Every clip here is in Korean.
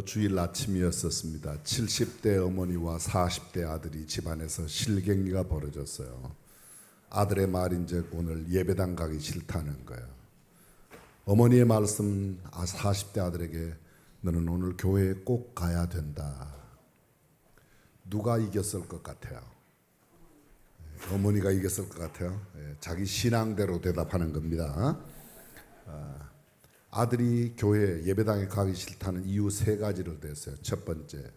주일 아침이었었습니다. 70대 어머니와 40대 아들이 집안에서 실갱이가 벌어졌어요. 아들의 말인즉 오늘 예배당 가기 싫다는 거예요. 어머니의 말씀 40대 아들에게 너는 오늘 교회에 꼭 가야 된다. 누가 이겼을 것 같아요? 어머니가 이겼을 것 같아요. 자기 신앙대로 대답하는 겁니다. 아들이 교회 예배당에 가기 싫다는 이유 세 가지를 댔어요. 첫 번째,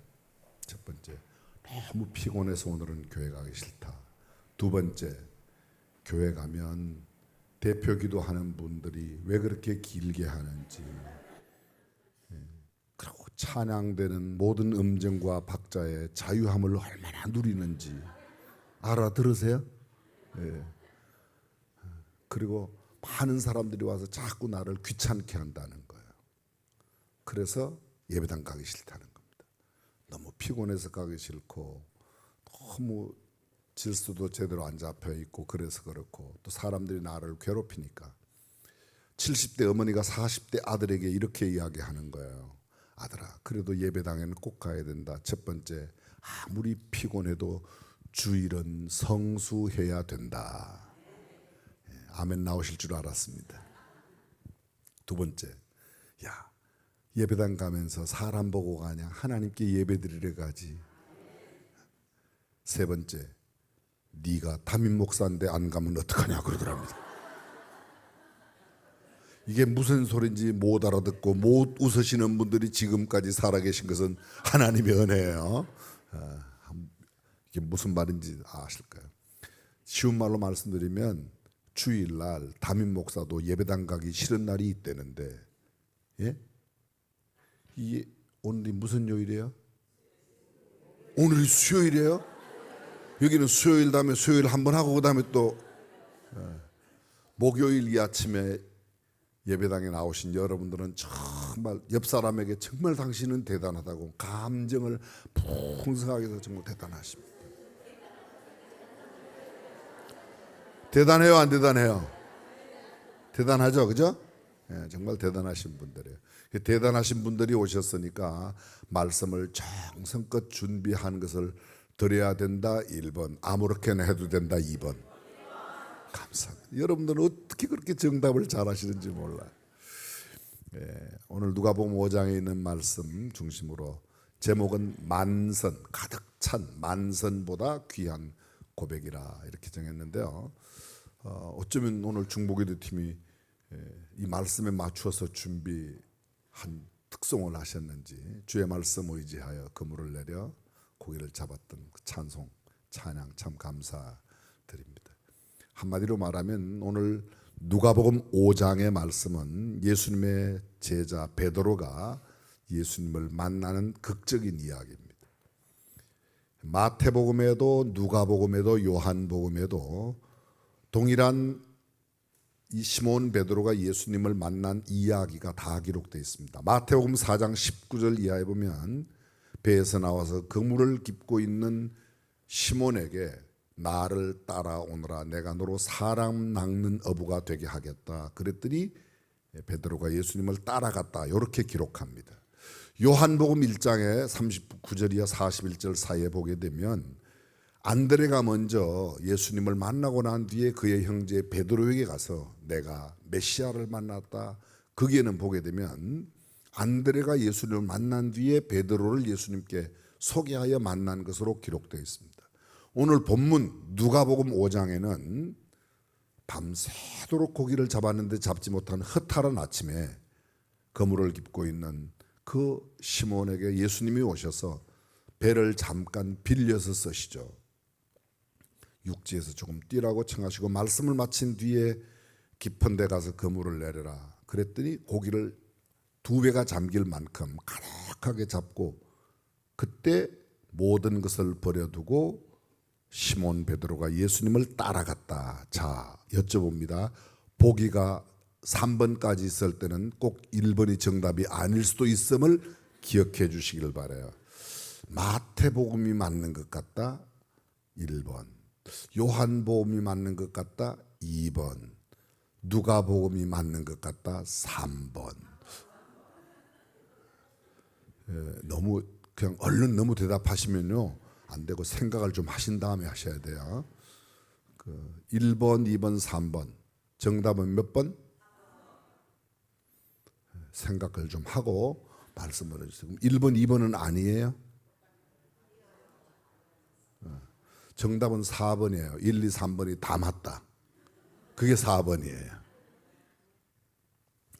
너무 피곤해서 오늘은 교회 가기 싫다. 두 번째, 교회 가면 대표 기도하는 분들이 왜 그렇게 길게 하는지, 그리고 찬양되는 모든 음정과 박자의 자유함을 얼마나 누리는지 알아들으세요? 그리고 많은 사람들이 와서 자꾸 나를 귀찮게 한다는 거예요. 그래서 예배당 가기 싫다는 겁니다. 너무 피곤해서 가기 싫고 너무 질서도 제대로 안 잡혀 있고 그래서 그렇고 또 사람들이 나를 괴롭히니까 70대 어머니가 40대 아들에게 이렇게 이야기하는 거예요. 아들아, 그래도 예배당에는 꼭 가야 된다. 첫 번째, 아무리 피곤해도 주일은 성수해야 된다. 아멘 나오실 줄 알았습니다. 두 번째, 야, 예배당 가면서 사람 보고 가냐? 하나님께 예배드리러 가지. 세 번째, 네가 담임 목사인데 안 가면 어떡하냐 그러더랍니다. 이게 무슨 소리인지 못 알아듣고 못 웃으시는 분들이 지금까지 살아계신 것은 하나님의 은혜예요. 이게 무슨 말인지 아실까요? 쉬운 말로 말씀드리면 주일날 담임 목사도 예배당 가기 싫은 날이 있다는데, 예? 이게 오늘이 무슨 요일이에요? 오늘이 수요일이에요? 여기는 수요일 다음에 수요일 한번 하고 그 다음에 또 목요일 이 아침에 예배당에 나오신 여러분들은 정말 옆 사람에게 정말 당신은 대단하다고 감정을 풍성하게 해서 정말 대단하십니다. 대단해요, 안 대단해요? 대단하죠, 그죠? 정말 대단하신 분들이에요. 대단하신 분들이 오셨으니까 말씀을 정성껏 준비한 것을 드려야 된다 1번, 아무렇게나 해도 된다 2번. 감사합니다. 여러분들은 어떻게 그렇게 정답을 잘 하시는지 몰라요. 오늘 누가복음 5장에 있는 말씀 중심으로 제목은 만선, 가득 찬 만선보다 귀한 고백이라 이렇게 정했는데요. 어쩌면 오늘 중보기도 팀이 이 말씀에 맞추어서 준비한 특송을 하셨는지 주의 말씀 의지하여 그물을 내려 고기를 잡았던 그 찬송, 찬양 참 감사드립니다. 한마디로 말하면 오늘 누가복음 5장의 말씀은 예수님의 제자 베드로가 예수님을 만나는 극적인 이야기입니다. 마태복음에도 누가복음에도 요한복음에도 동일한 이 시몬 베드로가 예수님을 만난 이야기가 다 기록되어 있습니다. 마태복음 4장 19절 이하에 보면 배에서 나와서 그물을 깁고 있는 시몬에게 나를 따라오너라 내가 너로 사람 낚는 어부가 되게 하겠다 그랬더니 베드로가 예수님을 따라갔다 이렇게 기록합니다. 요한복음 1장에 39절 이하 41절 사이에 보게 되면 안드레가 먼저 예수님을 만나고 난 뒤에 그의 형제 베드로에게 가서 내가 메시아를 만났다. 거기에는 보게 되면 안드레가 예수님을 만난 뒤에 베드로를 예수님께 소개하여 만난 것으로 기록되어 있습니다. 오늘 본문 누가복음 5장에는 밤새도록 고기를 잡았는데 잡지 못한 허탈한 아침에 그물을 깁고 있는 그 시몬에게 예수님이 오셔서 배를 잠깐 빌려서 쓰시죠. 육지에서 조금 뛰라고 청하시고 말씀을 마친 뒤에 깊은 데 가서 그물을 내려라 그랬더니 고기를 2배가 잠길 만큼 가득하게 잡고 그때 모든 것을 버려두고 시몬 베드로가 예수님을 따라갔다. 자, 여쭤봅니다. 보기가 3번까지 있을 때는 꼭 1번이 정답이 아닐 수도 있음을 기억해 주시길 바라요. 마태복음이 맞는 것 같다 1번, 요한복음이 맞는 것 같다 2번, 누가복음이 맞는 것 같다 3번. 너무 그냥 얼른 너무 대답하시면요 안 되고 생각을 좀 하신 다음에 하셔야 돼요. 1번, 2번, 3번 정답은 몇 번? 생각을 좀 하고 말씀을 해주세요. 1번, 2번은 아니에요? 정답은 4번이에요. 1, 2, 3번이 다 맞다. 그게 4번이에요.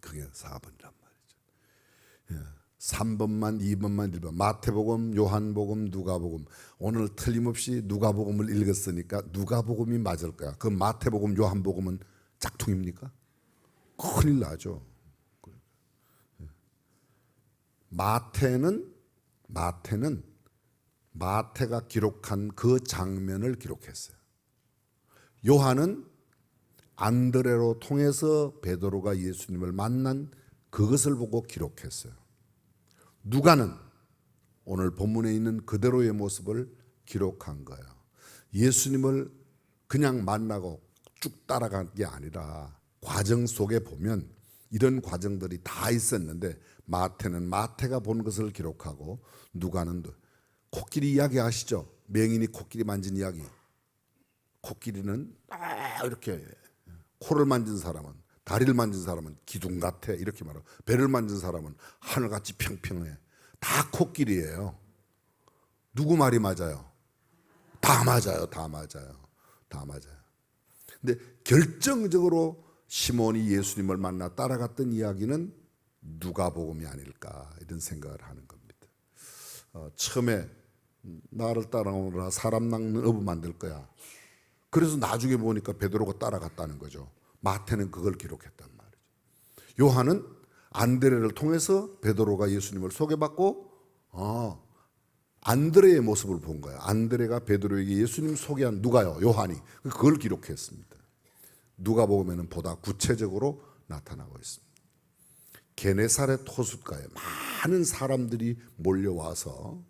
그게 4번이란 말이죠. 3번만, 2번만, 1번. 마태복음, 요한복음, 누가복음. 오늘 틀림없이 누가복음을 읽었으니까 누가복음이 맞을 거야. 그 마태복음, 요한복음은 짝퉁입니까? 큰일 나죠. 마태가 기록한 그 장면을 기록했어요. 요한은 안드레로 통해서 베드로가 예수님을 만난 그것을 보고 기록했어요. 누가는 오늘 본문에 있는 그대로의 모습을 기록한 거예요. 예수님을 그냥 만나고 쭉 따라간 게 아니라 과정 속에 보면 이런 과정들이 다 있었는데 마태는 마태가 본 것을 기록하고 누가는 코끼리 이야기 아시죠? 맹인이 코끼리 만진 이야기. 코끼리는 이렇게 코를 만진 사람은, 다리를 만진 사람은 기둥 같아 이렇게 말하고, 배를 만진 사람은 하늘같이 평평해. 다 코끼리예요. 누구 말이 맞아요? 다 맞아요. 근데 결정적으로 시몬이 예수님을 만나 따라갔던 이야기는 누가복음이 아닐까 이런 생각을 하는 겁니다. 처음에 나를 따라오느라 사람 낚는 어부 만들 거야. 그래서 나중에 보니까 베드로가 따라갔다는 거죠. 마태는 그걸 기록했단 말이죠. 요한은 안드레를 통해서 베드로가 예수님을 소개받고 안드레의 모습을 본 거예요. 안드레가 베드로에게 예수님 소개한 누가요? 요한이. 그걸 기록했습니다. 누가복음에는 보다 구체적으로 나타나고 있습니다. 게네사렛 호숫가에 많은 사람들이 몰려와서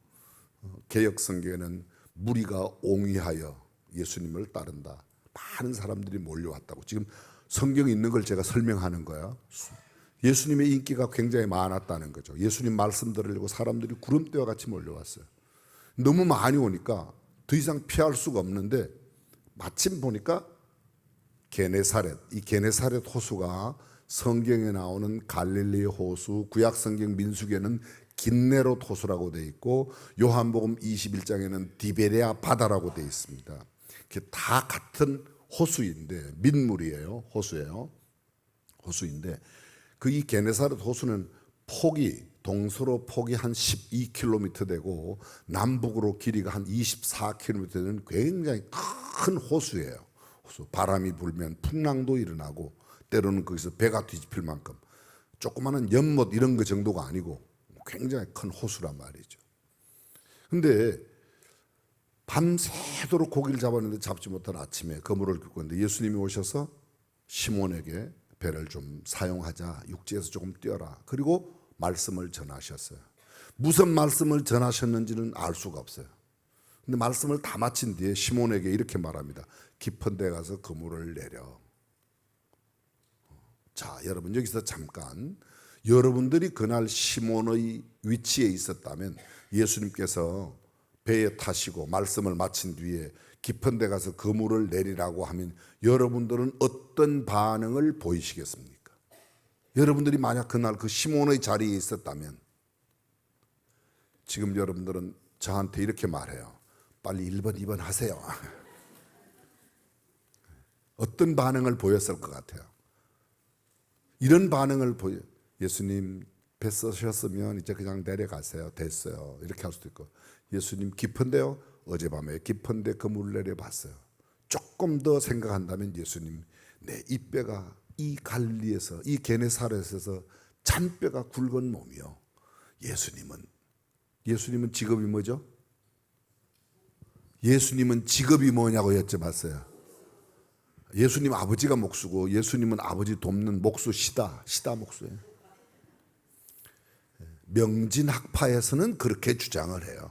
개역 성경에는 무리가 옹이하여 예수님을 따른다. 많은 사람들이 몰려왔다고. 지금 성경에 있는 걸 제가 설명하는 거야. 예수님의 인기가 굉장히 많았다는 거죠. 예수님 말씀 들으려고 사람들이 구름대와 같이 몰려왔어요. 너무 많이 오니까 더 이상 피할 수가 없는데 마침 보니까 이 게네사렛 호수가 성경에 나오는 갈릴리 호수, 구약 성경 민수기에는 긴네롯 호수라고 되어 있고 요한복음 21장에는 디베레아 바다라고 되어 있습니다. 다 같은 호수인데 민물이에요. 호수인데 그 이 게네사렛 호수는 동서로 폭이 한 12km 되고 남북으로 길이가 한 24km 되는 굉장히 큰 호수예요. 바람이 불면 풍랑도 일어나고 때로는 거기서 배가 뒤집힐 만큼 조그마한 연못 이런 거 정도가 아니고 굉장히 큰 호수란 말이죠. 근데 밤새도록 고기를 잡았는데 잡지 못한 아침에 그물을 긋고 있는데 예수님이 오셔서 시몬에게 배를 좀 사용하자, 육지에서 조금 뛰어라. 그리고 말씀을 전하셨어요. 무슨 말씀을 전하셨는지는 알 수가 없어요. 근데 말씀을 다 마친 뒤에 시몬에게 이렇게 말합니다. 깊은 데 가서 그물을 내려. 자, 여러분 여기서 잠깐, 여러분들이 그날 시몬의 위치에 있었다면 예수님께서 배에 타시고 말씀을 마친 뒤에 깊은 데 가서 그물을 내리라고 하면 여러분들은 어떤 반응을 보이시겠습니까? 여러분들이 만약 그날 그 시몬의 자리에 있었다면 지금 여러분들은 저한테 이렇게 말해요. 빨리 1번, 2번 하세요. 어떤 반응을 보였을 것 같아요? 이런 반응을 예수님 배 쓰셨으면 이제 그냥 내려가세요. 됐어요. 이렇게 할 수도 있고, 예수님 깊은데요? 어젯밤에 깊은데 그물을 내려봤어요. 조금 더 생각한다면 예수님, 내 이 뼈가 이 갈릴리에서, 이 게네사렛에서 잔뼈가 굵은 몸이요. 예수님은 직업이 뭐죠? 예수님은 직업이 뭐냐고 여쭤봤어요. 예수님 아버지가 목수고 예수님은 아버지 돕는 목수 시다 목수예요. 명진학파에서는 그렇게 주장을 해요.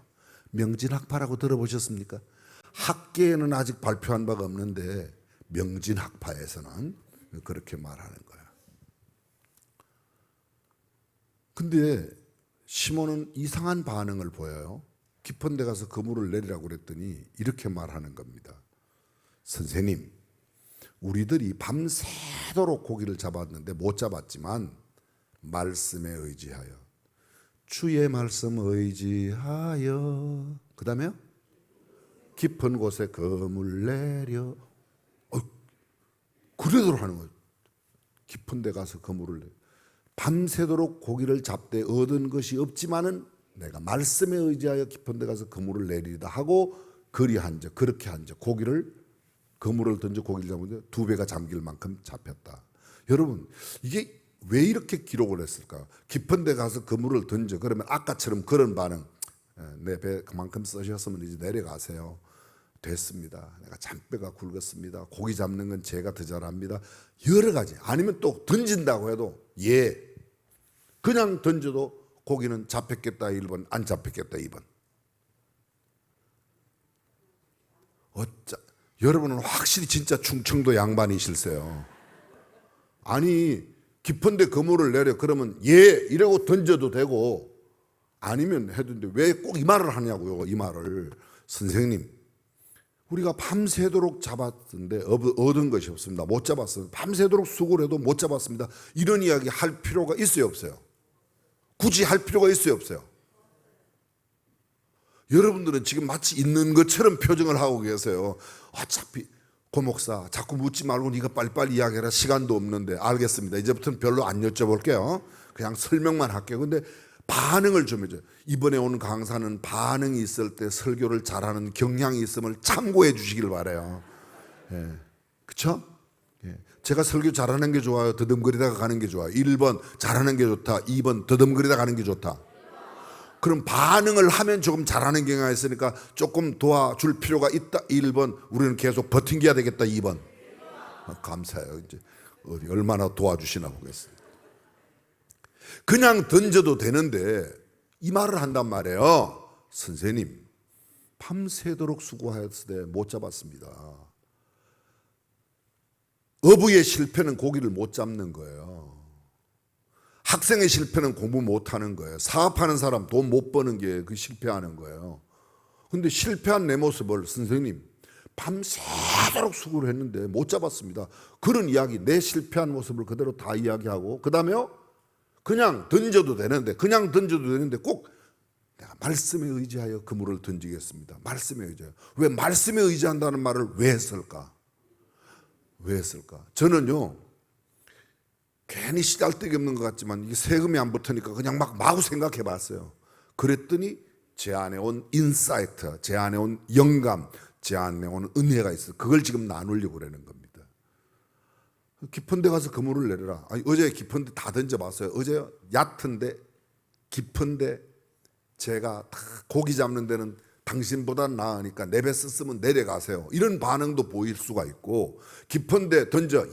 명진학파라고 들어보셨습니까? 학계에는 아직 발표한 바가 없는데 명진학파에서는 그렇게 말하는 거예요. 근데 시몬은 이상한 반응을 보여요. 깊은 데 가서 그물을 내리라고 그랬더니 이렇게 말하는 겁니다. 선생님, 우리들이 밤새도록 고기를 잡았는데 못 잡았지만 말씀에 의지하여, 주의 말씀 의지하여, 그 다음에요, 깊은 곳에 그물 내려. 그러도록 하는 거예요. 깊은 데 가서 그물을 내려. 밤새도록 고기를 잡되 얻은 것이 없지만은 내가 말씀에 의지하여 깊은 데 가서 그물을 내리다 하고 그리한즉, 그렇게 한즉 그물을 던져 고기를 잡는데 2배가 잠길 만큼 잡혔다. 여러분, 이게 왜 이렇게 기록을 했을까? 깊은 데 가서 그물을 던져. 그러면 아까처럼 그런 반응, 내 배 그만큼 쓰셨으면 이제 내려가세요. 됐습니다. 내가 잔뼈가 굵었습니다. 고기 잡는 건 제가 더 잘합니다. 여러 가지. 아니면 또 던진다고 해도 그냥 던져도 고기는 잡혔겠다 1번, 안 잡혔겠다 2번. 여러분은 확실히 진짜 충청도 양반이실세요. 아니, 깊은데 그물을 내려 그러면 이러고 던져도 되고 아니면 해도 되는데 왜 꼭 이 말을 하냐고요. 이 말을. 선생님, 우리가 밤새도록 잡았는데 얻은 것이 없습니다. 못 잡았어요. 밤새도록 수고를 해도 못 잡았습니다. 이런 이야기 할 필요가 있어요, 없어요? 굳이 할 필요가 있어요, 없어요? 여러분들은 지금 마치 있는 것처럼 표정을 하고 계세요. 어차피 고목사 자꾸 묻지 말고 네가 빨리빨리 이야기해라. 시간도 없는데. 알겠습니다. 이제부터는 별로 안 여쭤볼게요. 그냥 설명만 할게요. 근데 반응을 좀 해줘요. 이번에 온 강사는 반응이 있을 때 설교를 잘하는 경향이 있음을 참고해 주시길 바라요. 그렇죠? 제가 설교 잘하는 게 좋아요, 더듬거리다가 가는 게 좋아요? 1번 잘하는 게 좋다, 2번 더듬거리다 가는 게 좋다. 그럼 반응을 하면 조금 잘하는 경향이 있으니까 조금 도와줄 필요가 있다. 1번 우리는 계속 버틴겨야 되겠다. 2번 감사해요. 이제 얼마나 도와주시나 보겠어요. 그냥 던져도 되는데 이 말을 한단 말이에요. 선생님, 밤새도록 수고하였으되 못 잡았습니다. 어부의 실패는 고기를 못 잡는 거예요. 학생의 실패는 공부 못하는 거예요. 사업하는 사람 돈 못 버는 게 그 실패하는 거예요. 근데 실패한 내 모습을 선생님, 밤새도록 수고를 했는데 못 잡았습니다. 그런 이야기, 내 실패한 모습을 그대로 다 이야기하고, 그 다음에요, 그냥 던져도 되는데 꼭 내가 말씀에 의지하여 그물을 던지겠습니다. 말씀에 의지하여. 왜 말씀에 의지한다는 말을 왜 했을까? 저는요, 괜히 쓰잘데기 없는 것 같지만 이게 세금이 안 붙으니까 그냥 막 마구 생각해 봤어요. 그랬더니 제 안에 온 인사이트, 제 안에 온 영감, 제 안에 온 은혜가 있어요. 그걸 지금 나누려고 그러는 겁니다. 깊은 데 가서 그물을 내려라. 아니, 어제 깊은 데 다 던져봤어요. 어제 얕은데 깊은데 제가 다 고기 잡는 데는 당신보다 나으니까 내 배 쓰면 내려가세요. 이런 반응도 보일 수가 있고, 깊은 데 던져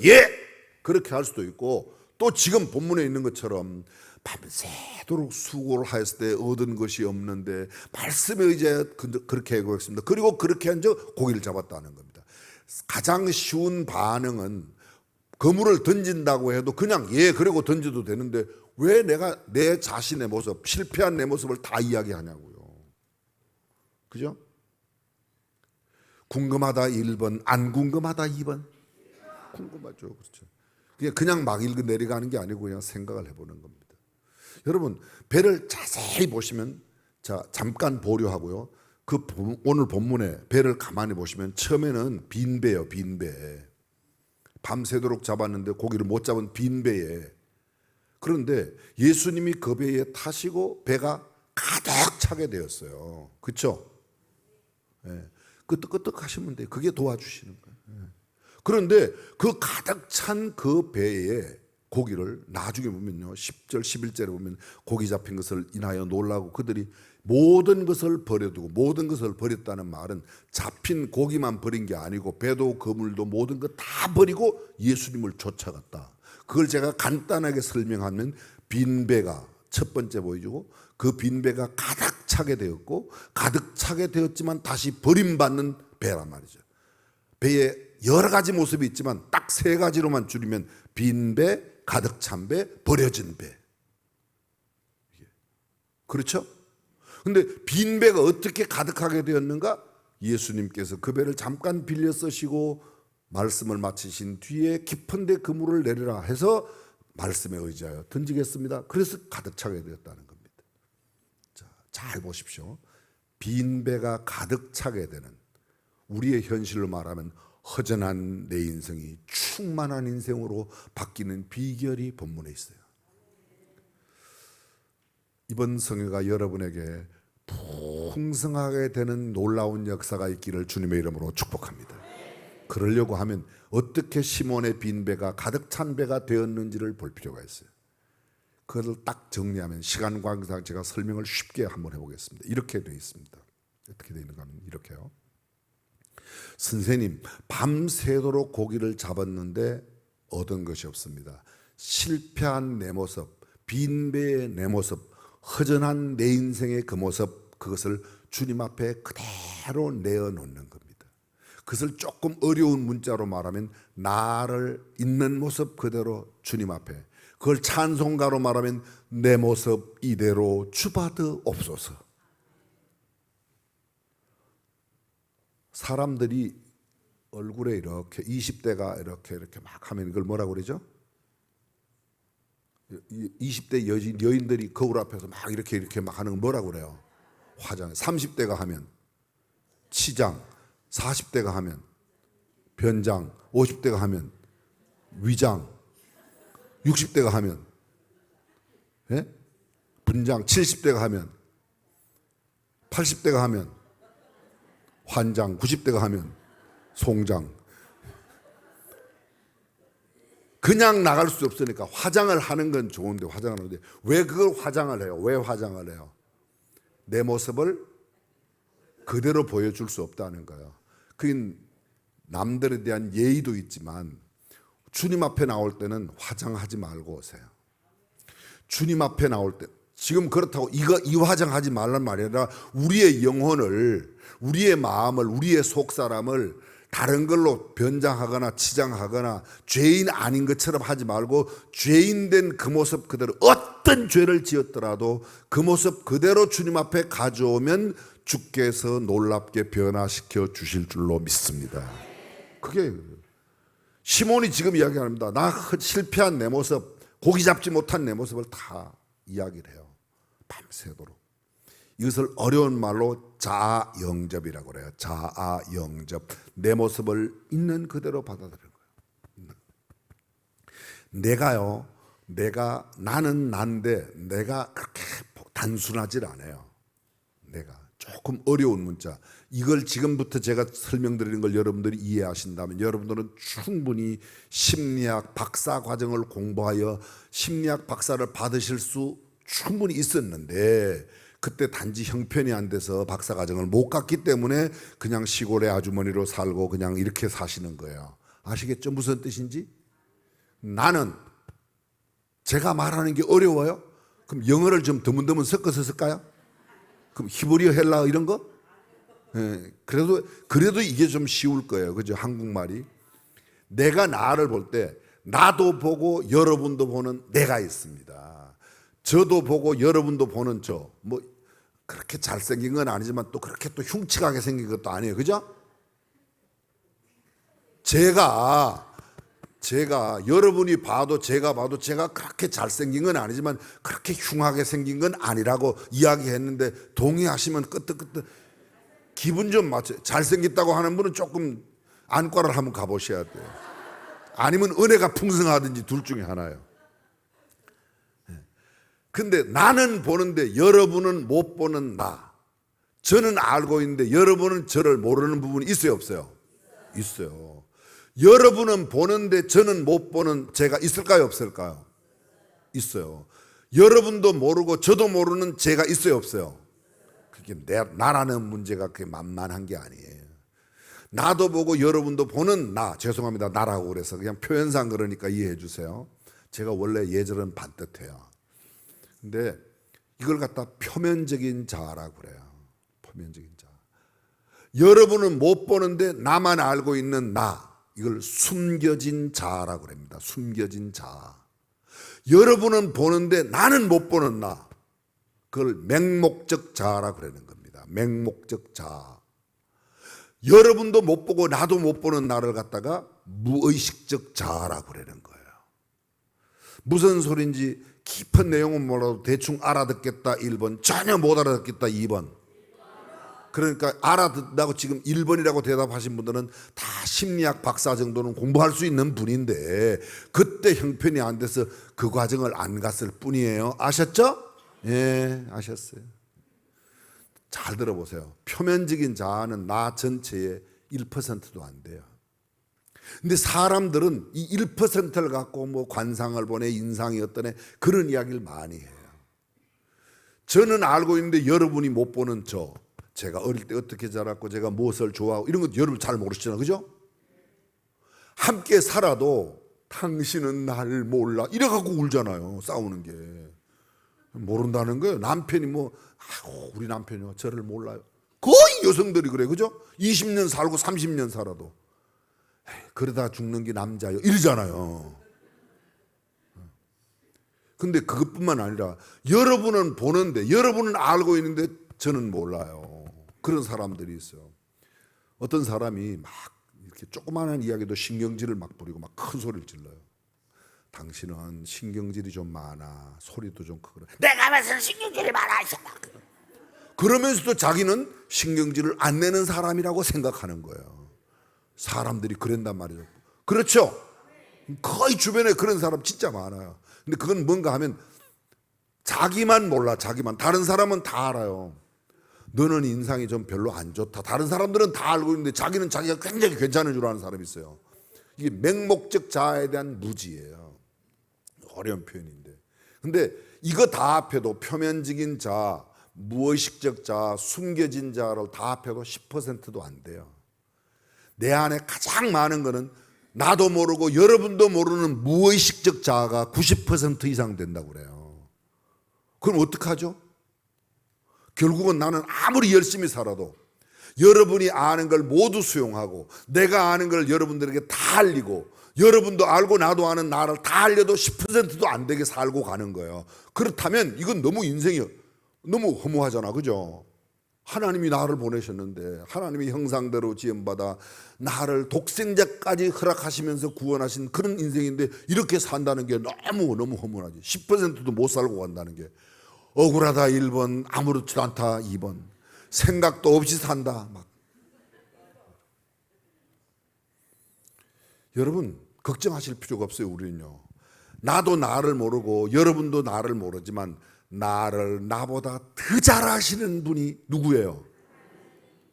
그렇게 할 수도 있고, 또 지금 본문에 있는 것처럼 밤새도록 수고를 하였을 때 얻은 것이 없는데 말씀에 의지하여 그렇게 해고했습니다. 그리고 그렇게 한 적 고기를 잡았다는 겁니다. 가장 쉬운 반응은 그물을 던진다고 해도 그냥 그러고 던져도 되는데 왜 내가 내 자신의 모습, 실패한 내 모습을 다 이야기하냐고요. 그죠? 궁금하다 1번, 안 궁금하다 2번. 궁금하죠. 그렇죠. 그냥 막 읽어 내려가는 게 아니고 그냥 생각을 해보는 겁니다. 여러분, 배를 자세히 보시면, 자, 잠깐 보류하고요. 오늘 본문에 배를 가만히 보시면 처음에는 빈 배예요, 빈 배. 밤새도록 잡았는데 고기를 못 잡은 빈 배에. 그런데 예수님이 그 배에 타시고 배가 가득 차게 되었어요. 그렇죠? 끄떡끄떡 하시면 돼요. 그게 도와주시는 거예요. 그런데 그 가득 찬 그 배에 고기를 나중에 보면요, 10절 11절에 보면 고기 잡힌 것을 인하여 놀라고 그들이 모든 것을 버려두고, 모든 것을 버렸다는 말은 잡힌 고기만 버린 게 아니고 배도 그물도 모든 것 다 버리고 예수님을 쫓아갔다. 그걸 제가 간단하게 설명하면 빈 배가 첫 번째 보여주고, 그 빈 배가 가득 차게 되었고, 가득 차게 되었지만 다시 버림받는 배란 말이죠. 배에 여러 가지 모습이 있지만 딱 3가지로만 줄이면 빈 배, 가득 찬 배, 버려진 배. 그렇죠? 근데 빈 배가 어떻게 가득하게 되었는가? 예수님께서 그 배를 잠깐 빌려 쓰시고 말씀을 마치신 뒤에 깊은 데 그물을 내리라 해서 말씀에 의지하여 던지겠습니다. 그래서 가득 차게 되었다는 겁니다. 자, 잘 보십시오. 빈 배가 가득 차게 되는, 우리의 현실로 말하면 허전한 내 인생이 충만한 인생으로 바뀌는 비결이 본문에 있어요. 이번 성회가 여러분에게 풍성하게 되는 놀라운 역사가 있기를 주님의 이름으로 축복합니다. 그러려고 하면 어떻게 시몬의 빈 배가 가득 찬 배가 되었는지를 볼 필요가 있어요. 그것을 딱 정리하면 시간 관계상 제가 설명을 쉽게 한번 해보겠습니다. 이렇게 되어 있습니다. 어떻게 되어 있는가 하면 이렇게요. 선생님, 밤새도록 고기를 잡았는데 얻은 것이 없습니다. 실패한 내 모습, 빈 배의 내 모습, 허전한 내 인생의 그 모습, 그것을 주님 앞에 그대로 내어놓는 겁니다. 그것을 조금 어려운 문자로 말하면 나를 있는 모습 그대로 주님 앞에, 그걸 찬송가로 말하면 내 모습 이대로 주받으옵소서. 사람들이 얼굴에 이렇게 20대가 이렇게 막 하면 이걸 뭐라고 그러죠? 20대 여인들이 거울 앞에서 막 이렇게 막 하는 건 뭐라고 그래요? 화장. 30대가 하면 치장, 40대가 하면 변장, 50대가 하면 위장, 60대가 하면 분장, 70대가 하면 80대가 하면 환장, 90대가 하면 송장. 그냥 나갈 수 없으니까 화장을 하는 건 좋은데, 화장을 하는데 왜 그걸 화장을 해요? 왜 화장을 해요? 내 모습을 그대로 보여줄 수 없다는 거예요. 그게 남들에 대한 예의도 있지만 주님 앞에 나올 때는 화장하지 말고 오세요. 주님 앞에 나올 때 지금 그렇다고 이 화장하지 말란 말이 아니라 우리의 영혼을, 우리의 마음을, 우리의 속사람을 다른 걸로 변장하거나 치장하거나 죄인 아닌 것처럼 하지 말고 죄인 된 그 모습 그대로, 어떤 죄를 지었더라도 그 모습 그대로 주님 앞에 가져오면 주께서 놀랍게 변화시켜 주실 줄로 믿습니다. 그게 시몬이 지금 이야기합니다. 나 실패한 내 모습, 고기 잡지 못한 내 모습을 다 이야기를 해요. 밤새도록. 이것을 어려운 말로 자아영접이라고 그래요. 자아영접. 내 모습을 있는 그대로 받아들이는 거예요. 나는 난데 내가 그렇게 단순하지 않아요. 내가 조금 어려운 문자, 이걸 지금부터 제가 설명드리는 걸 여러분들이 이해하신다면 여러분들은 충분히 심리학 박사 과정을 공부하여 심리학 박사를 받으실 수 충분히 있었는데, 그때 단지 형편이 안 돼서 박사 과정을 못 갔기 때문에 그냥 시골의 아주머니로 살고 그냥 이렇게 사시는 거예요. 아시겠죠? 무슨 뜻인지? 나는, 제가 말하는 게 어려워요? 그럼 영어를 좀 드문드문 섞어서 쓸까요? 그럼 히브리어, 헬라어 이런 거? 그래도 이게 좀 쉬울 거예요. 그죠? 한국말이. 내가 나를 볼 때 나도 보고 여러분도 보는 내가 있습니다. 저도 보고 여러분도 보는 저. 뭐 그렇게 잘생긴 건 아니지만 또 그렇게 또 흉측하게 생긴 것도 아니에요. 그죠? 제가 여러분이 봐도 제가 그렇게 잘생긴 건 아니지만 그렇게 흉하게 생긴 건 아니라고 이야기했는데 동의하시면 끄떡끄떡 기분 좀 맞춰요. 잘생겼다고 하는 분은 조금 안과를 한번 가보셔야 돼요. 아니면 은혜가 풍성하든지 둘 중에 하나예요. 근데 나는 보는데 여러분은 못 보는 나, 저는 알고 있는데 여러분은 저를 모르는 부분이 있어요, 없어요? 있어요. 여러분은 보는데 저는 못 보는 제가 있을까요, 없을까요? 있어요. 여러분도 모르고 저도 모르는 제가 있어요, 없어요? 그게 나라는 문제가 그렇게 만만한 게 아니에요. 나도 보고 여러분도 보는 나, 죄송합니다, 나라고 그래서 그냥 표현상 그러니까 이해해 주세요. 제가 원래 예절은 반듯해요. 근데 이걸 갖다 표면적인 자아라고 그래요. 표면적인 자아. 여러분은 못 보는데 나만 알고 있는 나, 이걸 숨겨진 자아라고 합니다. 숨겨진 자아. 여러분은 보는데 나는 못 보는 나, 그걸 맹목적 자아라 그러는 겁니다. 맹목적 자아. 여러분도 못 보고 나도 못 보는 나를 갖다가 무의식적 자아라 그러는 거예요. 무슨 소린지 깊은 내용은 몰라도 대충 알아듣겠다 1번, 전혀 못 알아듣겠다 2번. 그러니까 알아듣다고 지금 1번이라고 대답하신 분들은 다 심리학 박사 정도는 공부할 수 있는 분인데 그때 형편이 안 돼서 그 과정을 안 갔을 뿐이에요. 아셨죠? 예, 아셨어요. 잘 들어보세요. 표면적인 자아는 나 전체의 1%도 안 돼요. 근데 사람들은 이 1%를 갖고 뭐 관상을 보내, 인상이 어떠네, 그런 이야기를 많이 해요. 저는 알고 있는데 여러분이 못 보는 제가 어릴 때 어떻게 자랐고 제가 무엇을 좋아하고 이런 거 여러분 잘 모르시잖아요. 그죠? 함께 살아도 당신은 날 몰라 이래갖고 울잖아요. 싸우는 게. 모른다는 거예요. 남편이 우리 남편이요 저를 몰라요. 거의 여성들이 그래. 그죠? 20년 살고 30년 살아도 그러다 죽는 게 남자요 이러잖아요. 근데 그것뿐만 아니라 여러분은 보는데, 여러분은 알고 있는데 저는 몰라요. 그런 사람들이 있어요. 어떤 사람이 막 이렇게 조그마한 이야기도 신경질을 막 부리고 막 큰 소리를 질러요. 당신은 신경질이 좀 많아. 소리도 좀 크고. 내가 무슨 신경질이 많아. 그러면서도 자기는 신경질을 안 내는 사람이라고 생각하는 거예요. 사람들이 그런단 말이죠. 그렇죠? 거의 주변에 그런 사람 진짜 많아요. 근데 그건 뭔가 하면 자기만 몰라. 자기만. 다른 사람은 다 알아요. 너는 인상이 좀 별로 안 좋다. 다른 사람들은 다 알고 있는데 자기는 자기가 굉장히 괜찮은 줄 아는 사람이 있어요. 이게 맹목적 자아에 대한 무지예요. 어려운 표현인데. 근데 이거 다 합해도 표면적인 자아, 무의식적 자아, 숨겨진 자아를 다 합해도 10%도 안 돼요. 내 안에 가장 많은 거는 나도 모르고 여러분도 모르는 무의식적 자아가 90% 이상 된다고 그래요. 그럼 어떡하죠? 결국은 나는 아무리 열심히 살아도 여러분이 아는 걸 모두 수용하고 내가 아는 걸 여러분들에게 다 알리고 여러분도 알고 나도 아는 나를 다 알려도 10%도 안 되게 살고 가는 거예요. 그렇다면 이건 너무 인생이 너무 허무하잖아. 그죠? 하나님이 나를 보내셨는데 하나님의 형상대로 지음받아 나를 독생자까지 허락하시면서 구원하신 그런 인생인데 이렇게 산다는 게 너무 허무하지. 10%도 못 살고 간다는 게 억울하다 1번, 아무렇지도 않다 2번, 생각도 없이 산다 막. 여러분 걱정하실 필요가 없어요. 우리는요, 나도 나를 모르고 여러분도 나를 모르지만 나를 나보다 더 잘 아시는 분이 누구예요?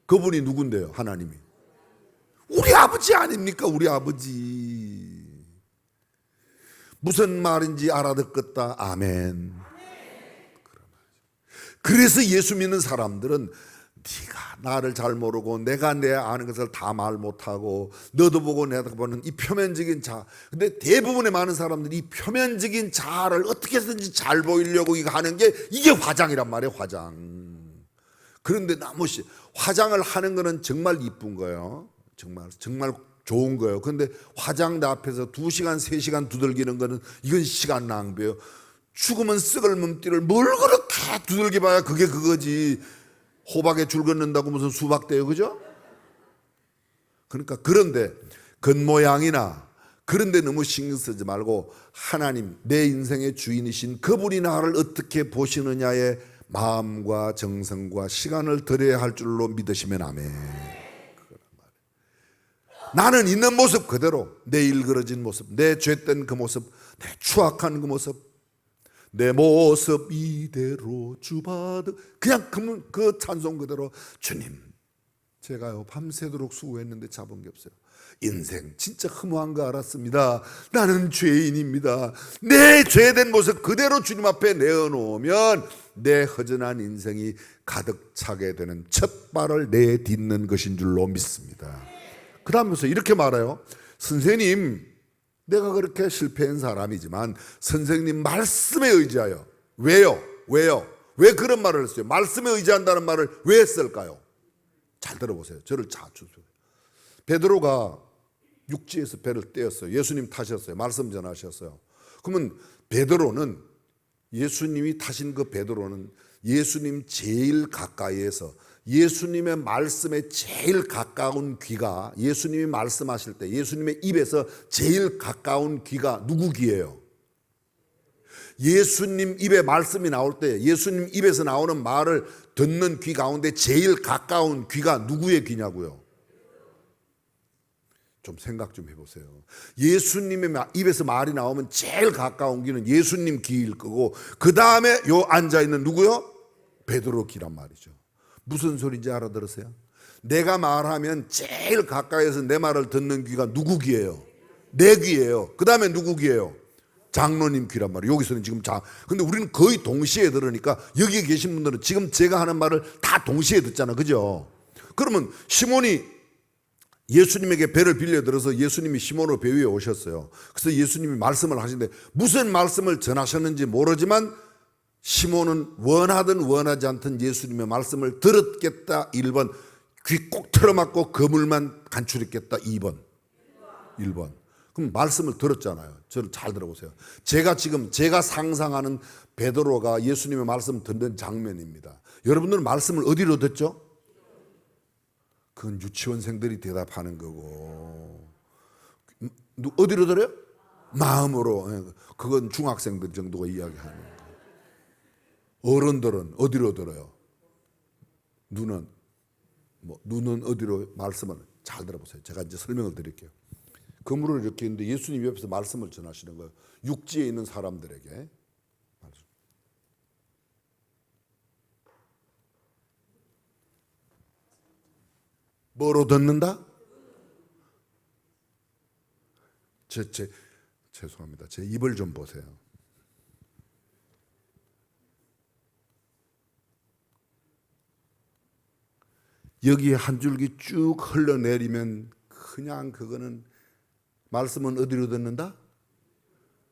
그분이 누군데요? 하나님이. 우리 아버지 아닙니까? 우리 아버지. 무슨 말인지 알아듣겠다. 아멘. 그래서 예수 믿는 사람들은 네가 나를 잘 모르고 내가 내 아는 것을 다 말 못하고 너도 보고 내가 보는 이 표면적인 자아. 근데 대부분의 많은 사람들이 이 표면적인 자아를 어떻게 해서든지 잘 보이려고 이거 하는 게 이게 화장이란 말이에요. 화장. 그런데 나머지 화장을 하는 거는 정말 이쁜 거예요. 정말 좋은 거예요. 그런데 화장대 앞에서 2시간 3시간 두들기는 거는 이건 시간 낭비예요. 죽으면 썩을 몸띠를 뭘 그렇게 두들겨 봐야 그게 그거지. 호박에 줄 긋는다고 무슨 수박대요. 그죠? 그러니까 그런데 겉모양이나 그런데 너무 신경 쓰지 말고 하나님, 내 인생의 주인이신 그분이 나를 어떻게 보시느냐에 마음과 정성과 시간을 들여야 할 줄로 믿으시면 아멘. 나는 있는 모습 그대로, 내 일그러진 모습, 내 죄된 그 모습, 내 추악한 그 모습, 내 모습 이대로 주받으, 그냥 그 찬송 그대로, 주님 제가요 밤새도록 수고했는데 잡은 게 없어요. 인생 진짜 허무한 거 알았습니다. 나는 죄인입니다. 내 죄된 모습 그대로 주님 앞에 내어놓으면 내 허전한 인생이 가득 차게 되는 첫 발을 내딛는 것인 줄로 믿습니다. 그 다음에서 이렇게 말해요. 선생님, 내가 그렇게 실패한 사람이지만 선생님 말씀에 의지하여. 왜요? 왜 그런 말을 했어요? 말씀에 의지한다는 말을 왜 했을까요? 잘 들어보세요. 저를 자주. 베드로가 육지에서 배를 떼었어요. 예수님 타셨어요. 말씀 전하셨어요. 그러면 베드로는, 예수님이 타신 그 베드로는 예수님 제일 가까이에서 예수님의 말씀에 제일 가까운 귀가, 예수님이 말씀하실 때 예수님의 입에서 제일 가까운 귀가 누구 귀예요? 예수님 입에 말씀이 나올 때 예수님 입에서 나오는 말을 듣는 귀 가운데 제일 가까운 귀가 누구의 귀냐고요? 좀 생각 좀 해보세요. 예수님의 입에서 말이 나오면 제일 가까운 귀는 예수님 귀일 거고, 그 다음에 요 앉아있는 누구요? 베드로 귀란 말이죠. 무슨 소리인지 알아들으세요? 내가 말하면 제일 가까이에서 내 말을 듣는 귀가 누구 귀예요? 내 귀예요. 그 다음에 누구 귀예요? 장로님 귀란 말이에요. 여기서는 지금 근데 우리는 거의 동시에 들으니까 여기 계신 분들은 지금 제가 하는 말을 다 동시에 듣잖아, 그죠? 그러면 시몬이 예수님에게 배를 빌려 들어서 예수님이 시몬의 배 위에 오셨어요. 그래서 예수님이 말씀을 하시는데 무슨 말씀을 전하셨는지 모르지만 시몬은 원하든 원하지 않든 예수님의 말씀을 들었겠다 1번, 귀 꼭 틀어막고 그물만 간추렸겠다 2번. 그럼 말씀을 들었잖아요. 저를 잘 들어보세요. 제가 상상하는 베드로가 예수님의 말씀 듣는 장면입니다. 여러분들은 말씀을 어디로 듣죠? 그건 유치원생들이 대답하는 거고, 어디로 들어요? 마음으로. 그건 중학생들 정도가 이야기하는 거예요. 어른들은 어디로 들어요? 눈은 어디로? 말씀을 잘 들어보세요. 제가 이제 설명을 드릴게요. 그물을 이렇게 있는데 예수님 옆에서 말씀을 전하시는 거예요. 육지에 있는 사람들에게. 뭐로 듣는다? 죄송합니다. 제 입을 좀 보세요. 여기에 한 줄기 쭉 흘러내리면 그냥 그거는, 말씀은 어디로 듣는다?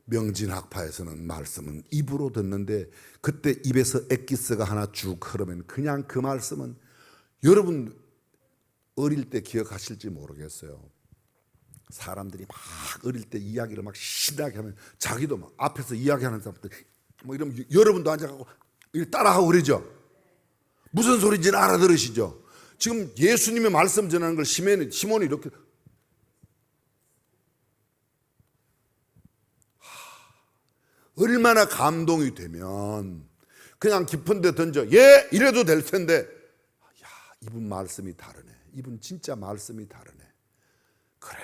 명진학파에서는 말씀은 입으로 듣는데, 그때 입에서 엑기스가 하나 쭉 흐르면 그냥 그 말씀은, 여러분 어릴 때 기억하실지 모르겠어요. 사람들이 막 어릴 때 이야기를 막 신나게 하면 자기도 막 앞에서 이야기하는 사람들 뭐 이러면 여러분도 앉아가고 따라하고 그러죠. 무슨 소리인지는 알아들으시죠? 지금 예수님의 말씀 전하는 걸 시몬이 이렇게, 얼마나 감동이 되면 그냥 깊은 데 던져 이래도 될 텐데, 야, 이분 말씀이 다르네. 이분 진짜 말씀이 다르네. 그래,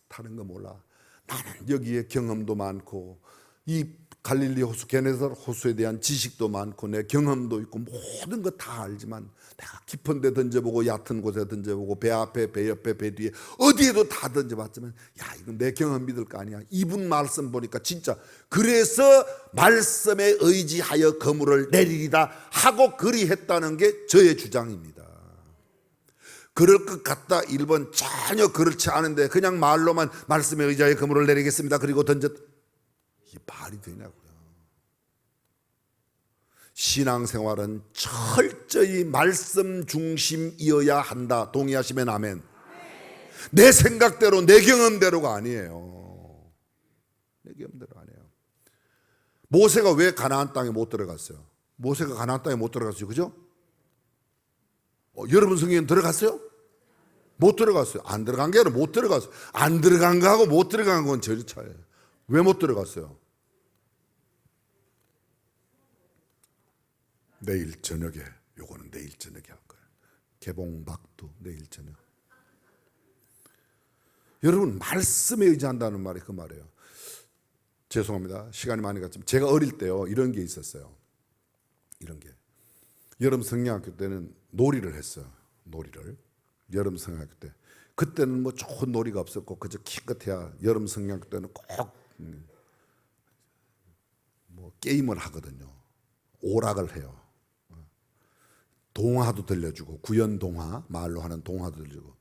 다른 거 몰라. 나는 여기에 경험도 많고 이 갈릴리 호수, 게네사렛 호수에 대한 지식도 많고 내 경험도 있고 모든 거 다 알지만 내가 깊은 데 던져보고 얕은 곳에 던져보고 배 앞에 배 옆에 배 뒤에 어디에도 다 던져봤지만, 야, 이건 내 경험 믿을 거 아니야. 이분 말씀 보니까 진짜, 그래서 말씀에 의지하여 그물을 내리리다 하고 그리 했다는 게 저의 주장입니다. 그럴 것 같다 1번, 전혀 그렇지 않은데 그냥 말로만 말씀에 의지하여 그물을 내리겠습니다 그리고 던졌, 이게 말이 되냐고요. 신앙생활은 철저히 말씀 중심이어야 한다. 동의하시면 아멘. 내 생각대로 내 경험대로가 아니에요. 내 경험대로 아니에요. 모세가 왜 가나안 땅에 못 들어갔어요? 모세가 가나안 땅에 못 들어갔어요, 그죠? 여러분 성경에 들어갔어요? 못 들어갔어요. 안 들어간 게 아니라 못 들어갔어요. 안 들어간 거하고 못 들어간 건 절 차이예요. 왜 못 들어갔어요? 내일 저녁에, 요거는 내일 저녁에 할 거예요. 개봉박도 내일 저녁. 여러분, 말씀에 의지한다는 말이 그 말이에요. 죄송합니다. 시간이 많이 갔지만 제가 어릴 때요, 이런 게 있었어요. 이런 게. 여름 성경학교 때는 놀이를 했어요. 놀이를. 여름 성경학교 때. 그때는 뭐 좋은 놀이가 없었고 그저 기껏해야 여름 성경학교 때는 꼭 뭐 게임을 하거든요. 오락을 해요. 동화도 들려주고, 구연 동화, 말로 하는 동화도 들려주고.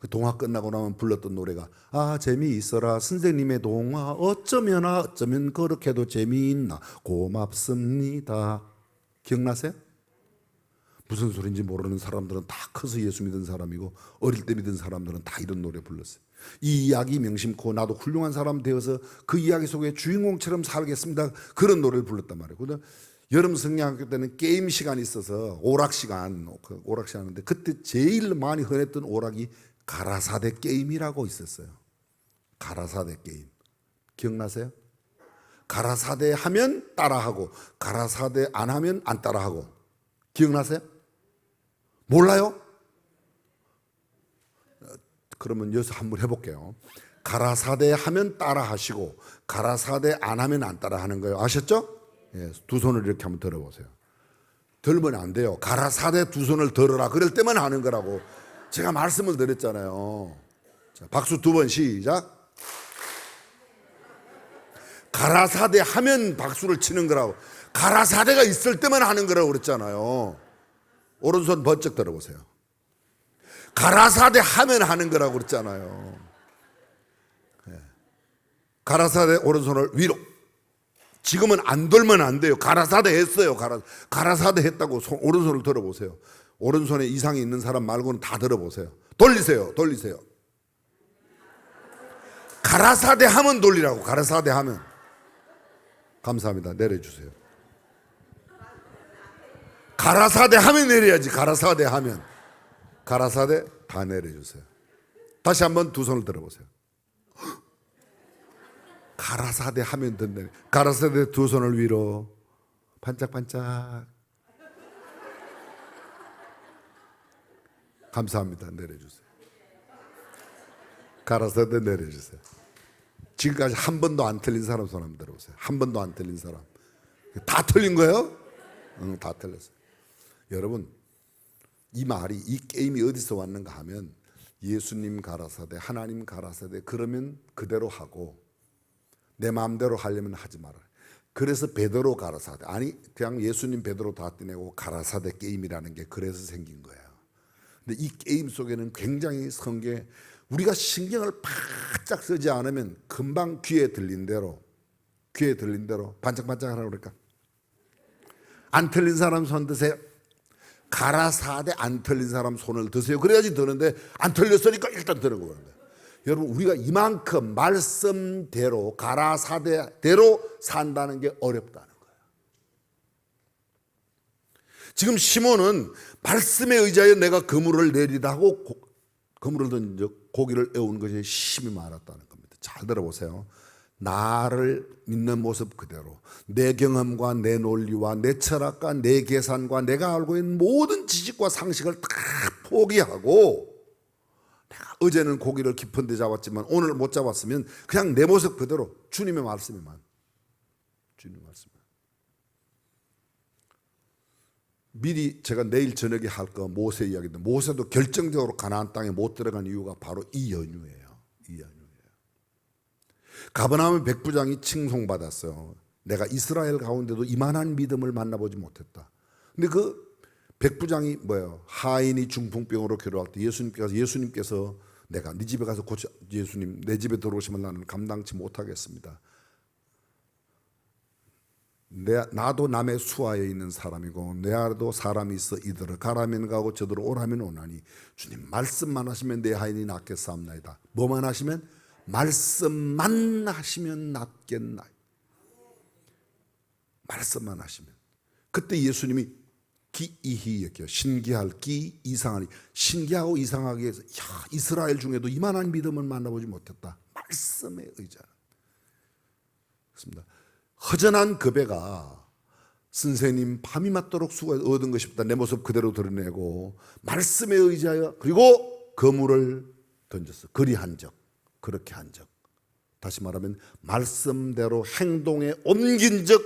그 동화 끝나고 나면 불렀던 노래가, 아 재미있어라 선생님의 동화, 어쩌면 그렇게도 재미있나, 고맙습니다. 기억나세요? 무슨 소리인지 모르는 사람들은 다 커서 예수 믿은 사람이고 어릴 때 믿은 사람들은 다 이런 노래 불렀어요. 이 이야기 명심코 나도 훌륭한 사람 되어서 그 이야기 속에 주인공처럼 살겠습니다. 그런 노래를 불렀단 말이에요. 근데 여름 성경학교 때는 게임 시간이 있어서 오락 시간인데 그때 제일 많이 흔했던 오락이 가라사대 게임이라고 있었어요. 가라사대 게임 기억나세요? 가라사대 하면 따라하고 가라사대 안 하면 안 따라하고 기억나세요? 몰라요? 그러면 여기서 한번 해볼게요. 가라사대 하면 따라하시고 가라사대 안 하면 안 따라하는 거예요. 아셨죠? 예, 두 손을 이렇게 한번 들어보세요. 들면 안 돼요. 가라사대 두 손을 들어라. 그럴 때만 하는 거라고 제가 말씀을 드렸잖아요. 자, 박수 두 번 시작. 가라사대 하면 박수를 치는 거라고. 가라사대가 있을 때만 하는 거라고 그랬잖아요. 오른손 번쩍 들어보세요. 가라사대 하면 하는 거라고 그랬잖아요. 가라사대 오른손을 위로. 지금은 안 돌면 안 돼요. 가라사대 했어요. 가라사대 했다고 오른손을 들어보세요. 오른손에 이상이 있는 사람 말고는 다 들어보세요. 돌리세요. 가라사대 하면 돌리라고. 가라사대 하면. 감사합니다. 내려주세요. 가라사대 하면 내려야지. 가라사대 하면. 가라사대 다 내려주세요. 다시 한번 두 손을 들어보세요. 가라사대 하면 된다. 가라사대 두 손을 위로 반짝반짝. 감사합니다. 내려주세요. 가라사대 내려주세요. 지금까지 한 번도 안 틀린 사람 손 한번 들어보세요. 한 번도 안 틀린 사람. 다 틀린 거예요? 응, 다 틀렸어요. 여러분, 이 말이, 이 게임이 어디서 왔는가 하면 예수님 가라사대, 하나님 가라사대, 그러면 그대로 하고 내 마음대로 하려면 하지 마라. 그래서 베드로 가라사대, 아니 그냥 예수님 베드로 다 떼내고 가라사대 게임이라는 게 그래서 생긴 거예요. 근데 이 게임 속에는 굉장히 성경에 우리가 신경을 바짝 쓰지 않으면 금방 귀에 들린 대로 반짝반짝 하라고 그럴까? 안 틀린 사람 손 드세요. 가라사대 안 틀린 사람 손을 드세요. 그래야지 드는데 안 틀렸으니까 일단 들어고 그러는 거예요. 여러분, 우리가 이만큼 말씀대로 가라사대대로 산다는 게 어렵다는 거예요. 지금 시몬은 말씀에 의지하여 내가 그물을 내리다 하고 그물을 던져 고기를 애우는 것이 힘이 많았다는 겁니다. 잘 들어보세요. 나를 믿는 모습 그대로 내 경험과 내 논리와 내 철학과 내 계산과 내가 알고 있는 모든 지식과 상식을 다 포기하고 내가 어제는 고기를 깊은 데 잡았지만 오늘 못 잡았으면 그냥 내 모습 그대로 주님의 말씀에만 미리 제가 내일 저녁에 할 거 모세 이야기인데 모세도 결정적으로 가나안 땅에 못 들어간 이유가 바로 이 연유예요. 가버나움 백부장이 칭송받았어요. 내가 이스라엘 가운데도 이만한 믿음을 만나보지 못했다. 근데 그 백부장이 뭐예요? 하인이 중풍병으로 괴로워할 때 예수님께서 내가 네 집에 가서 예수님 내 집에 들어오시면 나는 감당치 못하겠습니다. 나도 남의 수하에 있는 사람이고 내아도 사람이 있어 이들을 가라면 가고 저들을 오라면 오나니 주님 말씀만 하시면 내 하인이 낫겠사옵나이다. 뭐만 하시면? 말씀만 하시면 낫겠나이다. 말씀만 하시면. 그때 예수님이 기이히였게요. 신기할 기 이상하니 신기하고 이상하게 해서 이스라엘 중에도 이만한 믿음을 만나보지 못했다. 말씀에 의지하는. 그렇습니다. 허전한 그 배가 선생님 밤이 맞도록 수고 얻은 것이 없다. 내 모습 그대로 드러내고 말씀에 의지하여 그리고 그물을 던졌어. 그렇게 한 적. 다시 말하면 말씀대로 행동에 옮긴 적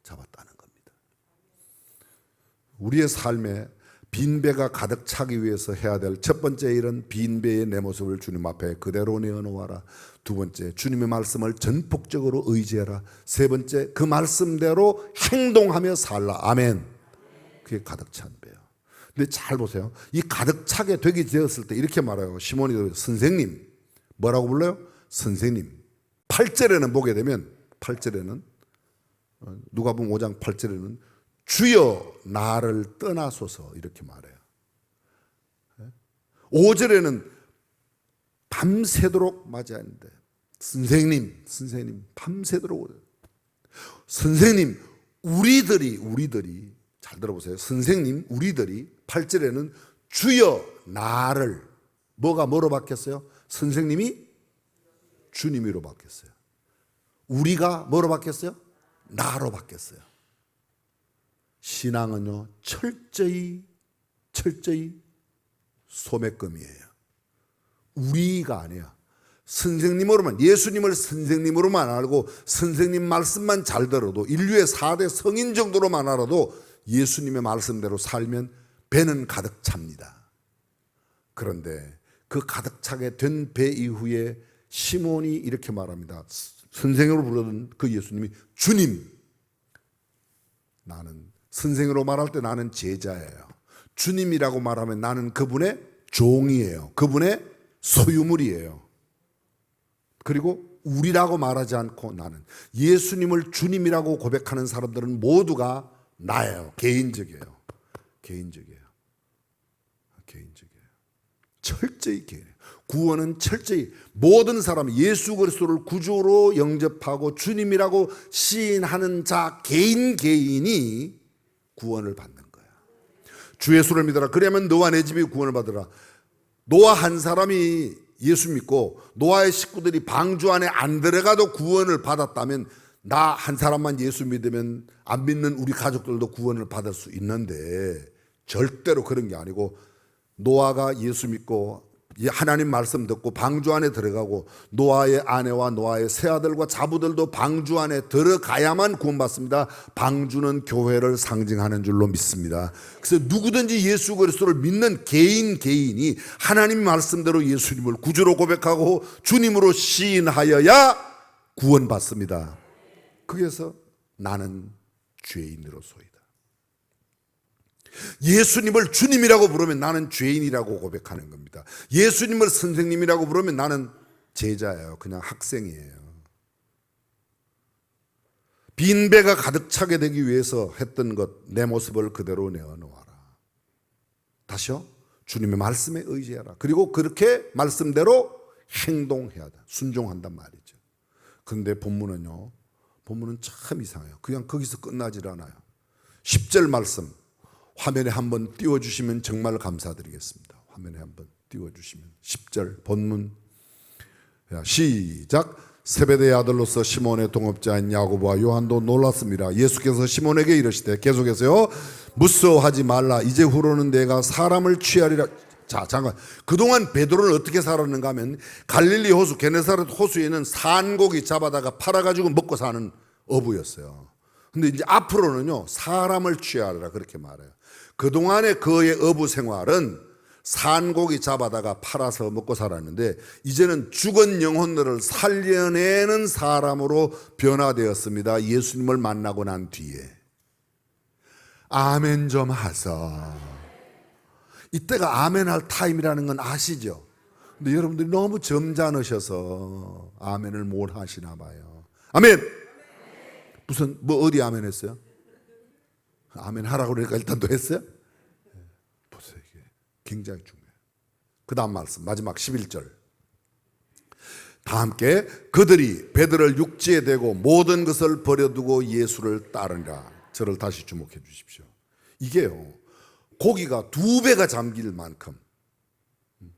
잡았다는 겁니다. 우리의 삶에 빈배가 가득 차기 위해서 해야 될 첫 번째 일은 빈배의 내 모습을 주님 앞에 그대로 내어놓아라. 두 번째, 주님의 말씀을 전폭적으로 의지해라. 세 번째, 그 말씀대로 행동하며 살라. 아멘. 그게 가득 찬 배요. 근데 잘 보세요. 이 가득 차게 되게 되었을 때 이렇게 말해요. 시몬이 선생님. 뭐라고 불러요? 선생님. 8절에는 보게 되면 8절에는 누가복음 5장 8절에는 주여 나를 떠나소서 이렇게 말해요. 5절에는 밤새도록 맞이하는데 선생님 밤새도록 선생님 우리들이 잘 들어보세요. 선생님 우리들이 8절에는 주여 나를 뭐로 바뀌었어요? 선생님이 주님으로 바뀌었어요. 우리가 뭐로 바뀌었어요? 나로 바뀌었어요. 신앙은요 철저히 소매금이에요. 우리가 아니야. 선생님으로만, 예수님을 선생님으로만 알고 선생님 말씀만 잘 들어도, 인류의 4대 성인 정도로만 알아도 예수님의 말씀대로 살면 배는 가득 찹니다. 그런데 그 가득 차게 된 배 이후에 시몬이 이렇게 말합니다. 선생으로 부르던 그 예수님이 주님, 나는 선생으로 말할 때 나는 제자예요. 주님이라고 말하면 나는 그분의 종이에요. 그분의 소유물이에요. 그리고 우리라고 말하지 않고 나는, 예수님을 주님이라고 고백하는 사람들은 모두가 나예요. 개인적이에요. 철저히 개인이에요. 구원은 철저히 모든 사람 예수 그리스도를 구주로 영접하고 주님이라고 시인하는 자 개인이 구원을 받는 거야. 주 예수를 믿어라. 그러면 너와 내 집이 구원을 받으라. 노아 한 사람이 예수 믿고 노아의 식구들이 방주 안에 안 들어가도 구원을 받았다면, 나 한 사람만 예수 믿으면 안 믿는 우리 가족들도 구원을 받을 수 있는데, 절대로 그런 게 아니고, 노아가 예수 믿고 하나님 말씀 듣고 방주 안에 들어가고 노아의 아내와 노아의 새아들과 자부들도 방주 안에 들어가야만 구원받습니다. 방주는 교회를 상징하는 줄로 믿습니다. 그래서 누구든지 예수 그리스도를 믿는 개인이 하나님 말씀대로 예수님을 구주로 고백하고 주님으로 시인하여야 구원받습니다. 그래서 나는 죄인으로소이다. 예수님을 주님이라고 부르면 나는 죄인이라고 고백하는 겁니다. 예수님을 선생님이라고 부르면 나는 제자예요. 그냥 학생이에요. 빈 배가 가득 차게 되기 위해서 했던 것, 내 모습을 그대로 내어놓아라. 다시요. 주님의 말씀에 의지하라. 그리고 그렇게 말씀대로 행동해야 돼. 순종한단 말이죠. 그런데 본문은 참 이상해요. 그냥 거기서 끝나질 않아요. 10절 말씀 화면에 한번 띄워주시면 정말 감사드리겠습니다. 화면에 한번 띄워주시면 10절 본문 시작. 세베대의 아들로서 시몬의 동업자인 야고보와 요한도 놀랐습니다. 예수께서 시몬에게 이르시되, 계속해서요, 무서워하지 말라. 이제후로는 내가 사람을 취하리라. 자, 잠깐. 그동안 베드로는 어떻게 살았는가 하면 갈릴리 호수, 게네사렛 호수에는 산고기 잡아다가 팔아가지고 먹고 사는 어부였어요. 근데 이제 앞으로는요, 사람을 취하리라 그렇게 말해요. 그동안의 그의 어부 생활은 산고기 잡아다가 팔아서 먹고 살았는데, 이제는 죽은 영혼들을 살려내는 사람으로 변화되었습니다. 예수님을 만나고 난 뒤에. 아멘 좀 하소. 이때가 아멘할 타임이라는 건 아시죠? 근데 여러분들이 너무 점잖으셔서 아멘을 못 하시나 봐요. 아멘. 무슨 어디 아멘 했어요? 아멘 하라고 그러니까 일단 또 했어요? 보세요, 이게 굉장히 중요해요. 그 다음 말씀 마지막 11절. 다 함께 그들이 베드로를 육지에 대고 모든 것을 버려두고 예수를 따르니라. 저를 다시 주목해 주십시오. 이게요, 고기가 2배가 잠길 만큼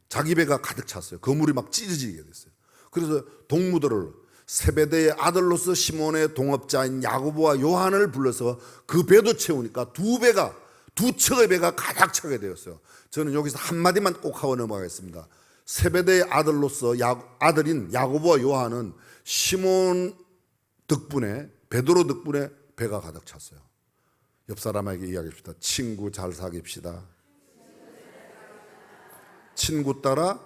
자기 배가 가득 찼어요. 그물이 막 찢어지게 됐어요. 그래서 동무들을, 세베대의 아들로서 시몬의 동업자인 야고보와 요한을 불러서 그 배도 채우니까 2배가, 2척의 배가 가득 차게 되었어요. 저는 여기서 한마디만 꼭 하고 넘어가겠습니다. 세베대의 아들로서 아들인 야고보와 요한은 시몬 덕분에, 베드로 덕분에 배가 가득 찼어요. 옆 사람에게 이야기합시다. 친구 잘 사귀읍시다. 친구 따라.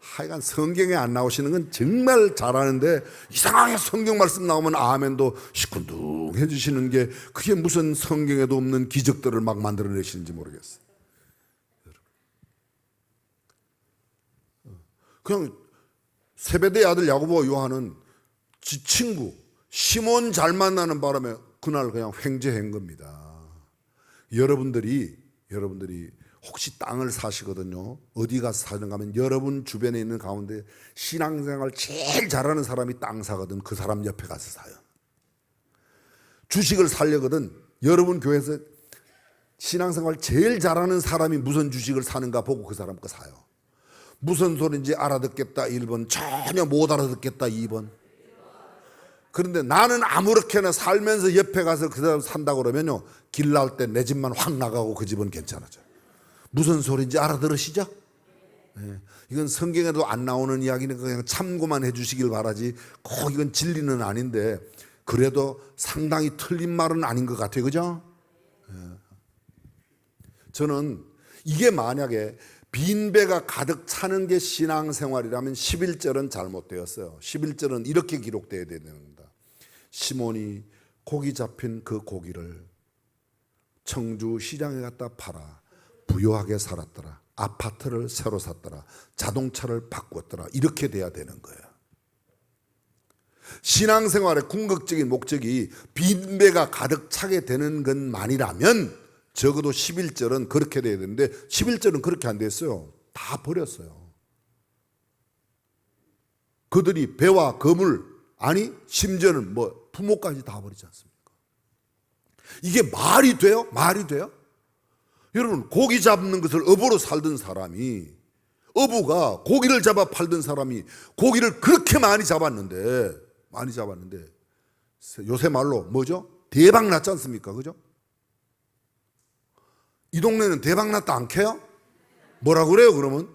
하여간 성경에 안 나오시는 건 정말 잘하는데, 이상하게 성경 말씀 나오면 아멘도 시큰둥 해주시는 게, 그게 무슨 성경에도 없는 기적들을 막 만들어내시는지 모르겠어요. 그냥 세베대의 아들 야고보와 요한은 지 친구 시몬 잘 만나는 바람에 그날 그냥 횡재한 겁니다. 여러분들이 혹시 땅을 사시거든요. 어디 가서 사는가 하면 여러분 주변에 있는 가운데 신앙생활 제일 잘하는 사람이 땅 사거든. 그 사람 옆에 가서 사요. 주식을 살려거든. 여러분 교회에서 신앙생활 제일 잘하는 사람이 무슨 주식을 사는가 보고 그 사람 거 사요. 무슨 소리인지 알아듣겠다 1번, 전혀 못 알아듣겠다 2번. 그런데 나는 아무렇게나 살면서 옆에 가서 그 사람 산다고 그러면요, 길 나올 때 내 집만 확 나가고 그 집은 괜찮아져요. 무슨 소리인지 알아들으시죠? 네. 이건 성경에도 안 나오는 이야기는 그냥 참고만 해주시길 바라지 꼭 이건 진리는 아닌데 그래도 상당히 틀린 말은 아닌 것 같아요. 그죠? 네. 저는 이게 만약에 빈배가 가득 차는 게 신앙생활이라면 11절은 잘못되었어요. 11절은 이렇게 기록되어야 되는 겁니다. 시몬이 고기 잡힌 그 고기를 청주 시장에 갖다 팔아 부유하게 살았더라. 아파트를 새로 샀더라. 자동차를 바꿨더라. 이렇게 돼야 되는 거예요. 신앙생활의 궁극적인 목적이 빈배가 가득 차게 되는 것만이라면 적어도 11절은 그렇게 돼야 되는데 11절은 그렇게 안 됐어요. 다 버렸어요. 그들이 배와 거물, 아니 심지어는 뭐 부모까지 다 버리지 않습니까? 이게 말이 돼요? 말이 돼요? 여러분, 고기 잡는 것을 어부로 살던 사람이, 어부가 고기를 잡아 팔던 사람이 고기를 그렇게 많이 잡았는데 요새 말로 뭐죠? 대박 났지 않습니까? 그죠? 이 동네는 대박 났다 안 캐요? 뭐라 그래요 그러면?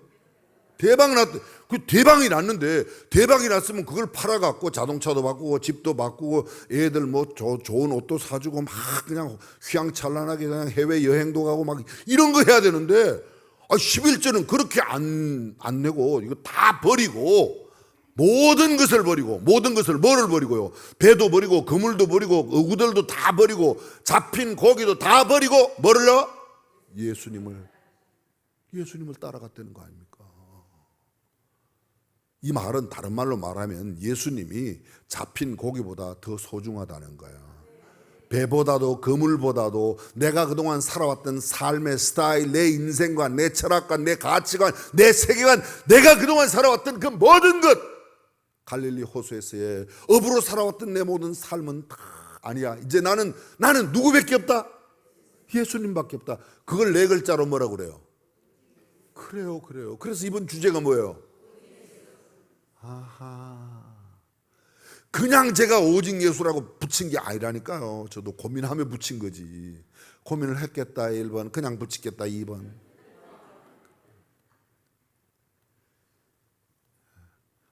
대박 났다. 그 대박이 났는데, 대박이 났으면 그걸 팔아갖고 자동차도 바꾸고 집도 바꾸고 애들 뭐 좋은 옷도 사주고 막 그냥 휘황찬란하게 그냥 해외 여행도 가고 막 이런 거 해야 되는데 11절은 그렇게 안 내고 이거 다 버리고 모든 것을 버리고, 모든 것을 뭐를 버리고요? 배도 버리고 그물도 버리고 어구들도 다 버리고 잡힌 고기도 다 버리고 뭐를요? 예수님을 따라갔다는 거 아닙니까? 이 말은 다른 말로 말하면 예수님이 잡힌 고기보다 더 소중하다는 거야. 배보다도 그물보다도 내가 그동안 살아왔던 삶의 스타일, 내 인생관, 내 철학관, 내 가치관, 내 세계관, 내가 그동안 살아왔던 그 모든 것, 갈릴리 호수에서의 업으로 살아왔던 내 모든 삶은 다 아니야. 이제 나는 누구밖에 없다? 예수님밖에 없다. 그걸 네 글자로 뭐라고 그래요? 그래요. 그래서 이번 주제가 뭐예요? 아하. 그냥 제가 오직 예수라고 붙인 게 아니라니까요. 저도 고민하며 붙인 거지. 고민을 했겠다 1번, 그냥 붙이겠다 2번.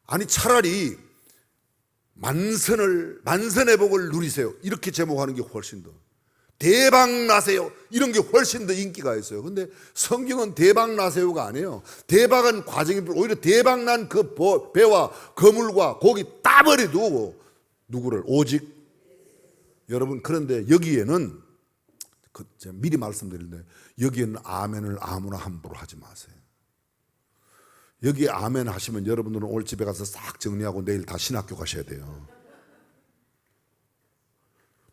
아니 차라리 만선의 복을 누리세요. 이렇게 제목하는 게 훨씬 더, 대박 나세요, 이런 게 훨씬 더 인기가 있어요. 근데 성경은 대박 나세요가 아니에요. 대박은 과정이, 오히려 대박 난 그 배와 거물과 고기 다 버려두고 누구를? 오직. 여러분, 그런데 여기에는 제가 미리 말씀드리는데 여기에는 아멘을 아무나 함부로 하지 마세요. 여기에 아멘 하시면 여러분들은 오늘 집에 가서 싹 정리하고 내일 다 신학교 가셔야 돼요.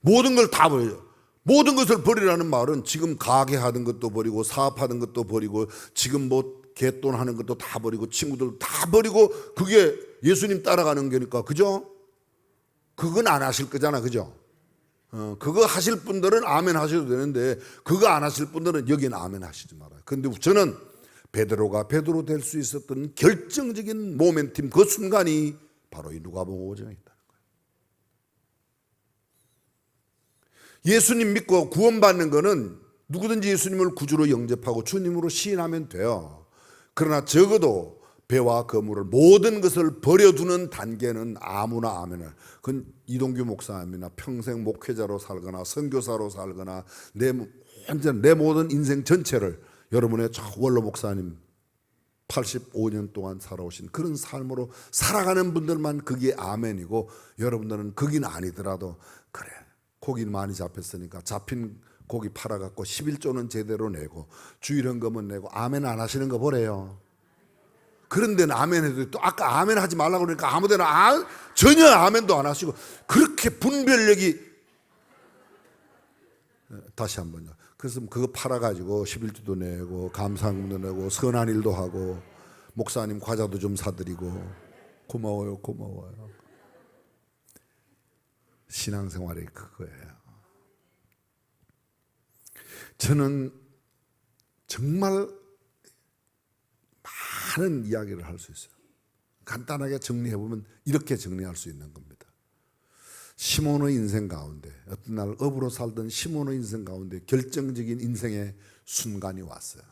모든 걸 다 버려요. 모든 것을 버리라는 말은 지금 가게 하던 것도 버리고 사업하던 것도 버리고 지금 뭐 갯돈 하는 것도 다 버리고 친구들 다 버리고, 그게 예수님 따라가는 거니까. 그죠? 그건 안 하실 거잖아. 그죠? 그거 하실 분들은 아멘 하셔도 되는데 그거 안 하실 분들은 여기는 아멘 하시지 말아요. 그런데 저는 베드로가 베드로 될 수 있었던 결정적인 모멘텀, 그 순간이 바로 이 누가복음 5장에 있다. 예수님 믿고 구원받는 거는 누구든지 예수님을 구주로 영접하고 주님으로 시인하면 돼요. 그러나 적어도 배와 거물을, 모든 것을 버려두는 단계는 아무나 아멘을. 그건 이동규 목사님이나 평생 목회자로 살거나 선교사로 살거나 내 모든 인생 전체를 여러분의 원로 목사님 85년 동안 살아오신 그런 삶으로 살아가는 분들만 그게 아멘이고, 여러분들은 거기는 아니더라도 그래, 고기는 많이 잡혔으니까 잡힌 고기 팔아갖고 11조는 제대로 내고 주일헌금은 내고 아멘 안 하시는 거 보래요. 그런 데는 아멘 해도 또 아까 아멘 하지 말라고 그러니까 아무 데나 전혀 아멘도 안 하시고, 그렇게 분별력이 다시 한번요. 그래서 그거 팔아가지고 11조도 내고 감사금도 내고 선한 일도 하고 목사님 과자도 좀 사드리고 고마워요, 고마워요. 신앙생활이 그거예요. 저는 정말 많은 이야기를 할 수 있어요. 간단하게 정리해보면 이렇게 정리할 수 있는 겁니다. 시몬의 인생 가운데, 어떤 날 업으로 살던 시몬의 인생 가운데 결정적인 인생의 순간이 왔어요.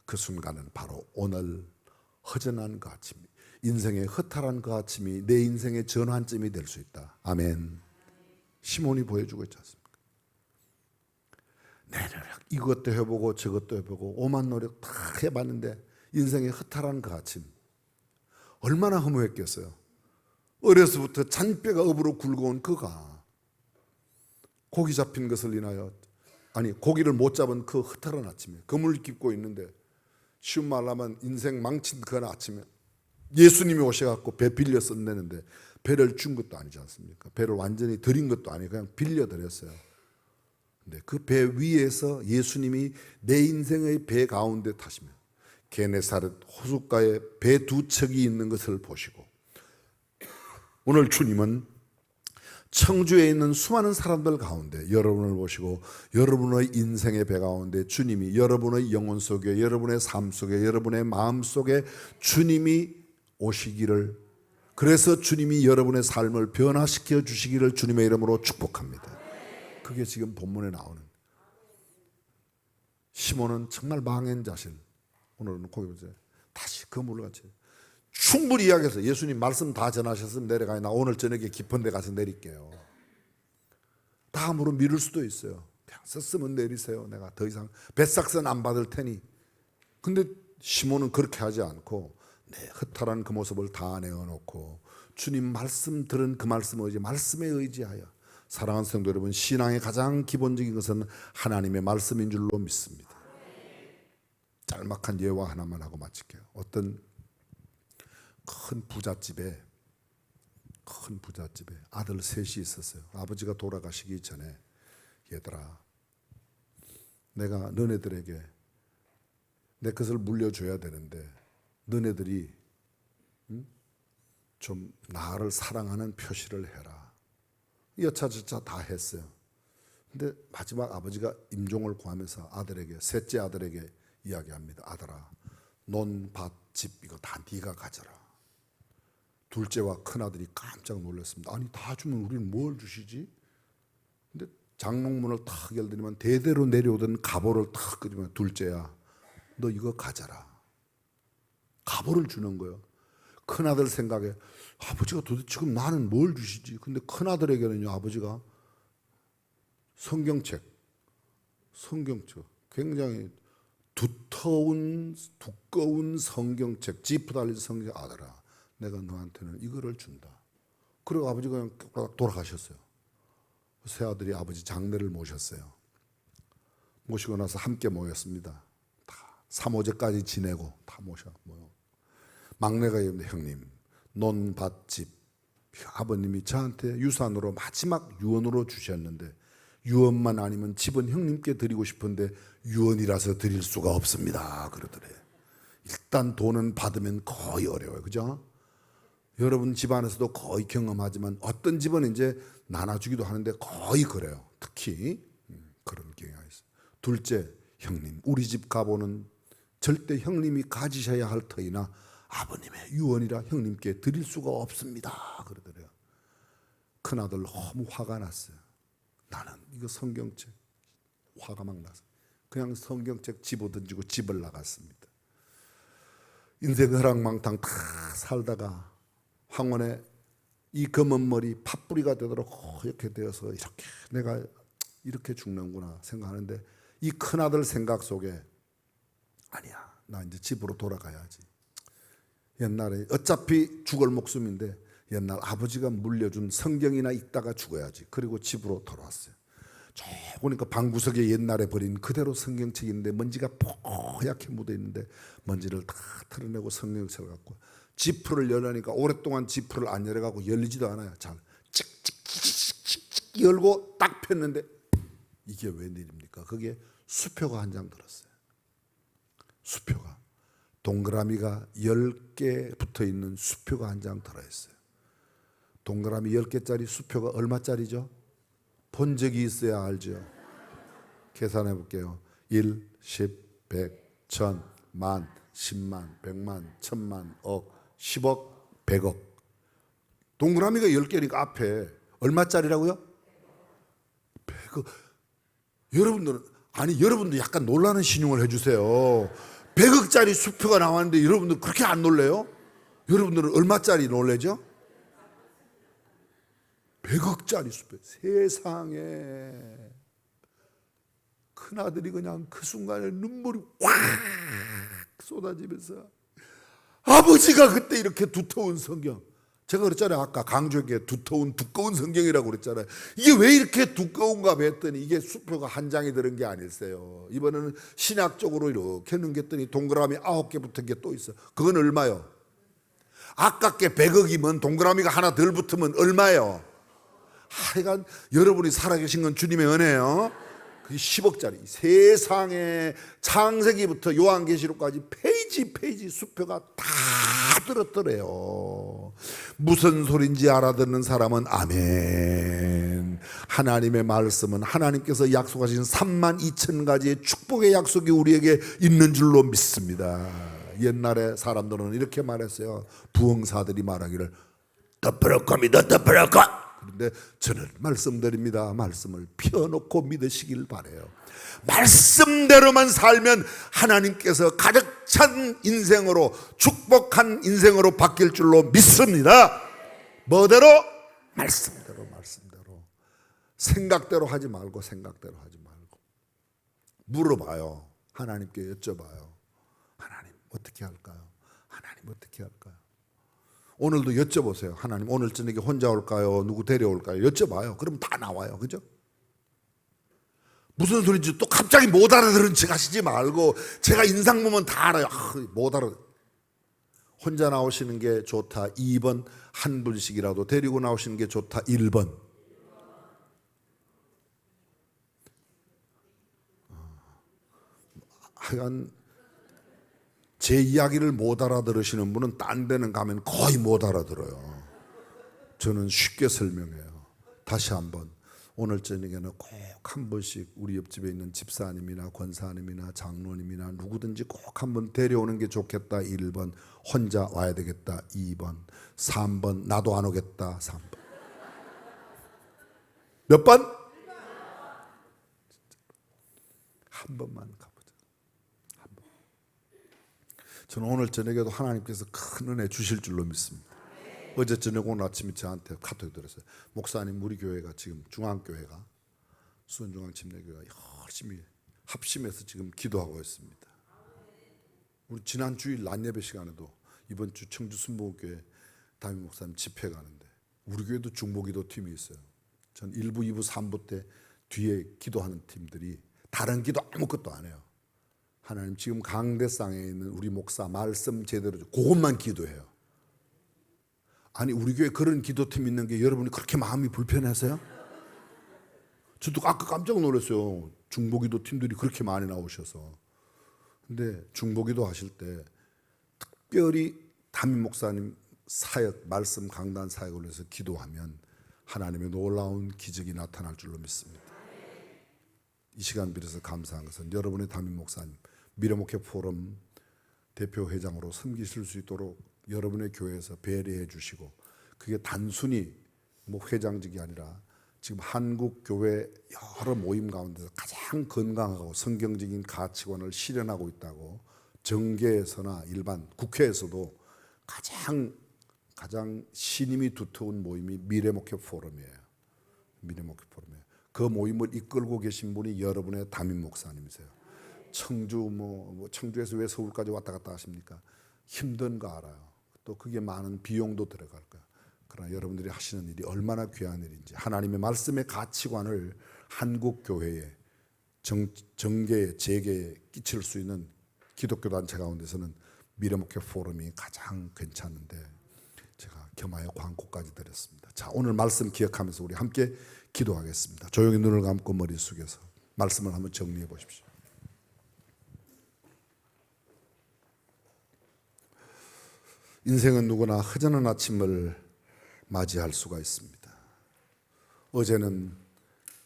그 순간은 바로 오늘 허전한 그 아침, 인생의 허탈한 그 아침이 내 인생의 전환점이 될 수 있다. 아멘. 시몬이 보여주고 있지 않습니까? 내 노력 이것도 해보고 저것도 해보고 오만 노력 다 해봤는데 인생의 허탈한 그 아침 얼마나 허무했겠어요. 어려서부터 잔뼈가 업으로 굵어온 그가 고기 잡힌 것을 인하여, 아니 고기를 못 잡은 그 허탈한 아침에 그물 깁고 있는데, 쉬운 말로 하면 인생 망친 그 아침에 예수님이 오셔갖고 배 빌려 쓴다는데 배를 준 것도 아니지 않습니까? 배를 완전히 드린 것도 아니고 그냥 빌려 드렸어요. 근데 그 배 위에서 예수님이 내 인생의 배 가운데 타시면 게네사렛 호숫가에 배 두 척이 있는 것을 보시고, 오늘 주님은 청주에 있는 수많은 사람들 가운데 여러분을 보시고 여러분의 인생의 배 가운데 주님이 여러분의 영혼 속에, 여러분의 삶 속에, 여러분의 마음 속에 주님이 오시기를, 그래서 주님이 여러분의 삶을 변화시켜 주시기를 주님의 이름으로 축복합니다. 그게 지금 본문에 나오는, 시몬은 정말 망연자실, 오늘은 거기 보세요. 다시 그물을 같이 충분히 이야기해서 예수님 말씀 다 전하셨으면 내려가요. 나 오늘 저녁에 깊은 데 가서 내릴게요. 다음으로 미룰 수도 있어요. 그냥 썼으면 내리세요. 내가 더 이상 뱃삭선 안 받을 테니. 근데 시몬은 그렇게 하지 않고 내 허탈한 그 모습을 다 내어놓고 주님 말씀 들은 그 말씀을 이제 말씀에 의지하여, 사랑하는 성도 여러분, 신앙의 가장 기본적인 것은 하나님의 말씀인 줄로 믿습니다. 짤막한 예화 하나만 하고 마칠게요. 어떤 큰 부잣집에 아들 셋이 있었어요. 아버지가 돌아가시기 전에, 얘들아, 내가 너네들에게 내 것을 물려줘야 되는데 너네들이 좀 나를 사랑하는 표시를 해라. 여차저차 다 했어요. 근데 마지막 아버지가 임종을 구하면서 아들에게, 셋째 아들에게 이야기합니다. 아들아, 논, 밭, 집 이거 다 네가 가져라. 둘째와 큰아들이 깜짝 놀랐습니다. 아니 다 주면 우리는 뭘 주시지? 근데 장롱문을 탁 열더니만 대대로 내려오던 갑오를 탁 끄지만, 둘째야 너 이거 가져라. 갑오를 주는 거예요. 큰아들 생각에 아버지가 도대체 지금 나는 뭘 주시지? 근데 큰아들에게는요, 아버지가 성경책 굉장히 두꺼운 성경책, 지프 달린 성경, 아들아 내가 너한테는 이거를 준다. 그리고 아버지가 그냥 돌아가셨어요. 새 아들이 아버지 장례를 모셨어요. 모시고 나서 함께 모였습니다. 다 삼오제까지 지내고 다 모여. 막내가 얘기합니다. 형님, 논, 밭, 집 아버님이 저한테 유산으로 마지막 유언으로 주셨는데 유언만 아니면 집은 형님께 드리고 싶은데 유언이라서 드릴 수가 없습니다. 그러더래요. 일단 돈은 받으면 거의 어려워요. 그죠? 여러분 집안에서도 거의 경험하지만 어떤 집은 이제 나눠주기도 하는데 거의 그래요. 특히 그런 경향이 있어요. 둘째, 형님, 우리 집 가보는 절대 형님이 가지셔야 할 터이나 아버님의 유언이라 형님께 드릴 수가 없습니다. 그러더래요. 큰아들 너무 화가 났어요. 나는 이거 성경책, 화가 막 나서 그냥 성경책 집어던지고 집을 나갔습니다. 인생 허랑망탕 다 살다가 황혼에 이 검은 머리 팥뿌리가 되도록 이렇게 되어서 이렇게 내가 이렇게 죽는구나 생각하는데, 이 큰아들 생각 속에 아니야, 나 이제 집으로 돌아가야지. 옛날에 어차피 죽을 목숨인데 옛날 아버지가 물려준 성경이나 읽다가 죽어야지. 그리고 집으로 돌아왔어요. 저 보니까 방구석에 옛날에 버린 그대로 성경책인데 먼지가 뽀얗게 묻어있는데 먼지를 다 털어내고 성경책을 갖고 지프를 열으니까 오랫동안 지프를 안 열어가고 열리지도 않아요. 잘 찍찍찍찍찍 열고 딱 폈는데 이게 웬일입니까? 거기에 수표가 한 장 들었어요. 수표가 동그라미가 10개 붙어있는 수표가 한 장 들어있어요. 동그라미 10개짜리 수표가 얼마짜리죠? 본 적이 있어야 알죠. 계산해 볼게요. 1, 10, 100, 1000, 만, 10만, 100만, 1000만, 억, 10억, 100억. 동그라미가 10개니까 앞에 얼마짜리라고요? 100억. 여러분들 약간 놀라는 신용을 해주세요. 100억짜리 수표가 나왔는데 여러분들 그렇게 안 놀래요? 여러분들은 얼마짜리 놀래죠? 100억짜리 수표. 세상에. 큰아들이 그냥 그 순간에 눈물이 확 쏟아지면서, 아버지가 그때 이렇게 두터운 성경, 제가 그랬잖아요. 아까 강조했게 두꺼운 성경이라고 그랬잖아요. 이게 왜 이렇게 두꺼운가 했더니 이게 수표가 한 장이 들은 게 아니었어요. 이번에는 신학적으로 이렇게 넘겼더니 동그라미 9개 붙은 게 또 있어. 그건 얼마요? 아깝게 100억이면 동그라미가 하나 덜 붙으면 얼마요? 하여간 여러분이 살아계신 건 주님의 은혜예요. 그게 10억짜리. 세상에 창세기부터 요한계시록까지 페이지 수표가 다 들었더래요. 무슨 소린지 알아듣는 사람은 아멘. 하나님의 말씀은 하나님께서 약속하신 32,000가지의 축복의 약속이 우리에게 있는 줄로 믿습니다. 옛날에 사람들은 이렇게 말했어요. 부흥사들이 말하기를 덮을 겁니다. 덮을 것. 그런데 저는 말씀드립니다. 말씀을 펴놓고 믿으시길 바라요. 말씀대로만 살면 하나님께서 가득 찬 인생으로, 축복한 인생으로 바뀔 줄로 믿습니다. 뭐대로? 말씀대로. 생각대로 하지 말고 물어봐요. 하나님께 여쭤봐요. 하나님 어떻게 할까요? 하나님 어떻게 할까요? 오늘도 여쭤보세요. 하나님 오늘 저녁에 혼자 올까요? 누구 데려올까요? 여쭤봐요. 그럼 다 나와요. 그죠? 무슨 소리인지 또 갑자기 못 알아들은 척 하시지 말고, 제가 인상 보면 다 알아요. 못 알아. 혼자 나오시는 게 좋다 2번, 한 분씩이라도 데리고 나오시는 게 좋다 1번. 하여간 제 이야기를 못 알아들으시는 분은 딴 데는 가면 거의 못 알아들어요. 저는 쉽게 설명해요. 다시 한번, 오늘 저녁에는 꼭 한 번씩 우리 옆집에 있는 집사님이나 권사님이나 장로님이나 누구든지 꼭 한 번 데려오는 게 좋겠다 1번, 혼자 와야 되겠다 2번, 3번 나도 안 오겠다 3번. 몇 번? 한 번만 가보자. 한 번. 저는 오늘 저녁에도 하나님께서 큰 은혜 주실 줄로 믿습니다. 어제 저녁 오늘 아침에 저한테 카톡이 들었어요. 목사님 우리 교회가 지금 중앙교회가 수원중앙침례교회가 열심히 합심해서 지금 기도하고 있습니다. 우리 지난 주일 낮예배 시간에도 이번 주 청주 순복음교회 담임 목사님 집회 가는데 우리 교회도 중보기도 팀이 있어요. 전 1부, 2부, 3부 때 뒤에 기도하는 팀들이 다른 기도 아무것도 안 해요. 하나님 지금 강대상에 있는 우리 목사 말씀 제대로 그것만 기도해요. 아니 우리 교회 그런 기도팀 있는 게 여러분이 그렇게 마음이 불편해서요? 저도 아까 깜짝 놀랐어요. 중보기도 팀들이 그렇게 많이 나오셔서. 근데 중보기도 하실 때 특별히 담임 목사님 사역, 말씀 강단 사역을 위해서 기도하면 하나님의 놀라운 기적이 나타날 줄로 믿습니다. 이 시간 빌어서 감사한 것은 여러분의 담임 목사님, 미래목회 포럼 대표회장으로 섬기실 수 있도록 여러분의 교회에서 배려해 주시고, 그게 단순히 뭐 회장직이 아니라 지금 한국 교회 여러 모임 가운데서 가장 건강하고 성경적인 가치관을 실현하고 있다고, 정계에서나 일반 국회에서도 가장 신임이 두터운 모임이 미래목회 포럼이에요. 미래목회 포럼이에요. 그 모임을 이끌고 계신 분이 여러분의 담임 목사님이세요. 청주 청주에서 왜 서울까지 왔다 갔다 하십니까? 힘든 거 알아요. 또 그게 많은 비용도 들어갈 거야. 그러나 여러분들이 하시는 일이 얼마나 귀한 일인지, 하나님의 말씀의 가치관을 한국 교회에, 정계에, 재계에 끼칠 수 있는 기독교 단체 가운데서는 미래목회 포럼이 가장 괜찮은데 제가 겸하여 광고까지 드렸습니다. 자, 오늘 말씀 기억하면서 우리 함께 기도하겠습니다. 조용히 눈을 감고 머리 숙여서. 말씀을 한번 정리해 보십시오. 인생은 누구나 허전한 아침을 맞이할 수가 있습니다. 어제는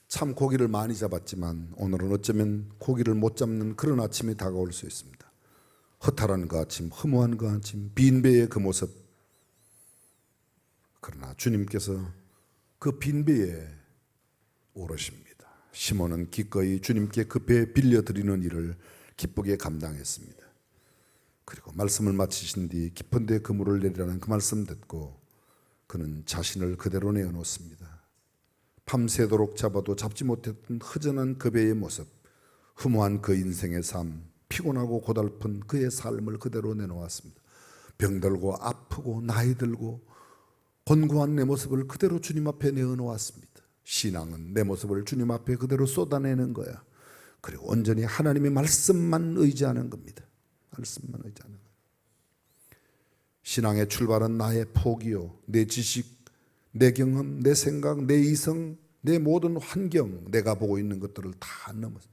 참 고기를 많이 잡았지만 오늘은 어쩌면 고기를 못 잡는 그런 아침이 다가올 수 있습니다. 허탈한 그 아침, 허무한 그 아침, 빈배의 그 모습. 그러나 주님께서 그 빈배에 오르십니다. 시몬은 기꺼이 주님께 그 배 빌려드리는 일을 기쁘게 감당했습니다. 그리고 말씀을 마치신 뒤 깊은 데 그물을 내리라는 그 말씀 듣고 그는 자신을 그대로 내어놓습니다. 밤새도록 잡아도 잡지 못했던 허전한 그 배의 모습, 허무한 그 인생의 삶, 피곤하고 고달픈 그의 삶을 그대로 내놓았습니다. 병들고 아프고 나이 들고 곤고한 내 모습을 그대로 주님 앞에 내어놓았습니다. 신앙은 내 모습을 주님 앞에 그대로 쏟아내는 거야. 그리고 온전히 하나님의 말씀만 의지하는 겁니다. 말씀만 의지하는 거예요. 신앙의 출발은 나의 포기요, 내 지식, 내 경험, 내 생각, 내 이성, 내 모든 환경, 내가 보고 있는 것들을 다 넘어서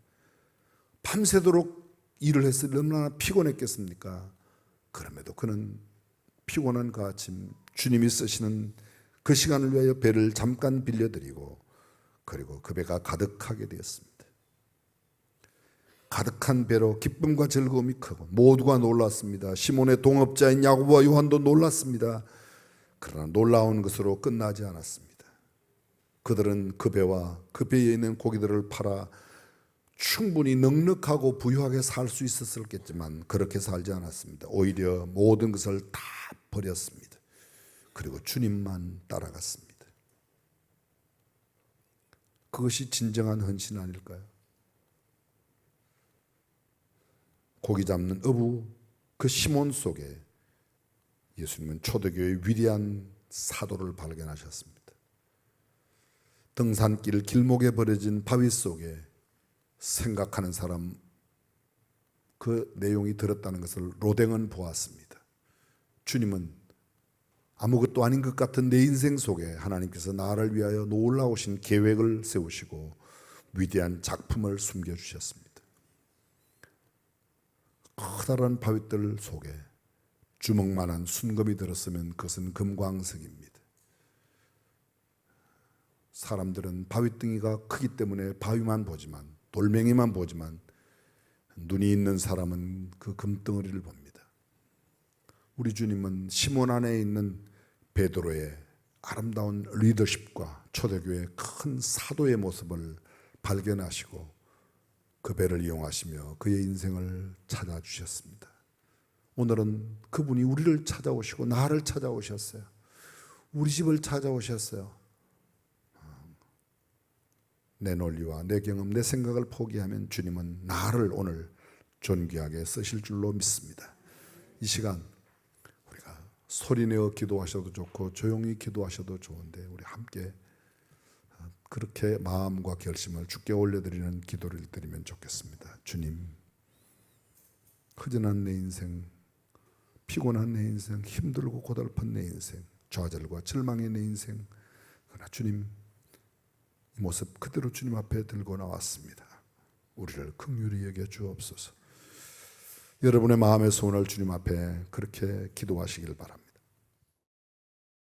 밤새도록 일을 했을 때 얼마나 피곤했겠습니까? 그럼에도 그는 피곤한 그 아침 주님이 쓰시는 그 시간을 위하여 배를 잠깐 빌려드리고 그리고 그 배가 가득하게 되었습니다. 가득한 배로 기쁨과 즐거움이 크고 모두가 놀랐습니다. 시몬의 동업자인 야고보와 요한도 놀랐습니다. 그러나 놀라운 것으로 끝나지 않았습니다. 그들은 그 배와 그 배에 있는 고기들을 팔아 충분히 넉넉하고 부유하게 살 수 있었겠지만 그렇게 살지 않았습니다. 오히려 모든 것을 다 버렸습니다. 그리고 주님만 따라갔습니다. 그것이 진정한 헌신 아닐까요? 고기 잡는 어부 그 시몬 속에 예수님은 초대교회의 위대한 사도를 발견하셨습니다. 등산길 길목에 버려진 바위 속에 생각하는 사람 그 내용이 들었다는 것을 로댕은 보았습니다. 주님은 아무것도 아닌 것 같은 내 인생 속에 하나님께서 나를 위하여 놀라우신 계획을 세우시고 위대한 작품을 숨겨주셨습니다. 커다란 바위들 속에 주먹만한 순금이 들었으면 그것은 금광석입니다. 사람들은 바위덩이가 크기 때문에 바위만 보지만 돌멩이만 보지만 눈이 있는 사람은 그 금덩어리를 봅니다. 우리 주님은 시몬 안에 있는 베드로의 아름다운 리더십과 초대교회의 큰 사도의 모습을 발견하시고 그 배를 이용하시며 그의 인생을 찾아주셨습니다. 오늘은 그분이 우리를 찾아오시고 나를 찾아오셨어요. 우리 집을 찾아오셨어요. 내 논리와 내 경험, 내 생각을 포기하면 주님은 나를 오늘 존귀하게 쓰실 줄로 믿습니다. 이 시간 우리가 소리내어 기도하셔도 좋고 조용히 기도하셔도 좋은데 우리 함께 그렇게 마음과 결심을 주께 올려드리는 기도를 드리면 좋겠습니다. 주님, 허전한 내 인생, 피곤한 내 인생, 힘들고 고달픈 내 인생, 좌절과 절망의 내 인생, 그러나 주님 이 모습 그대로 주님 앞에 들고 나왔습니다. 우리를 긍휼히 여겨 주옵소서. 여러분의 마음의 소원을 주님 앞에 그렇게 기도하시길 바랍니다.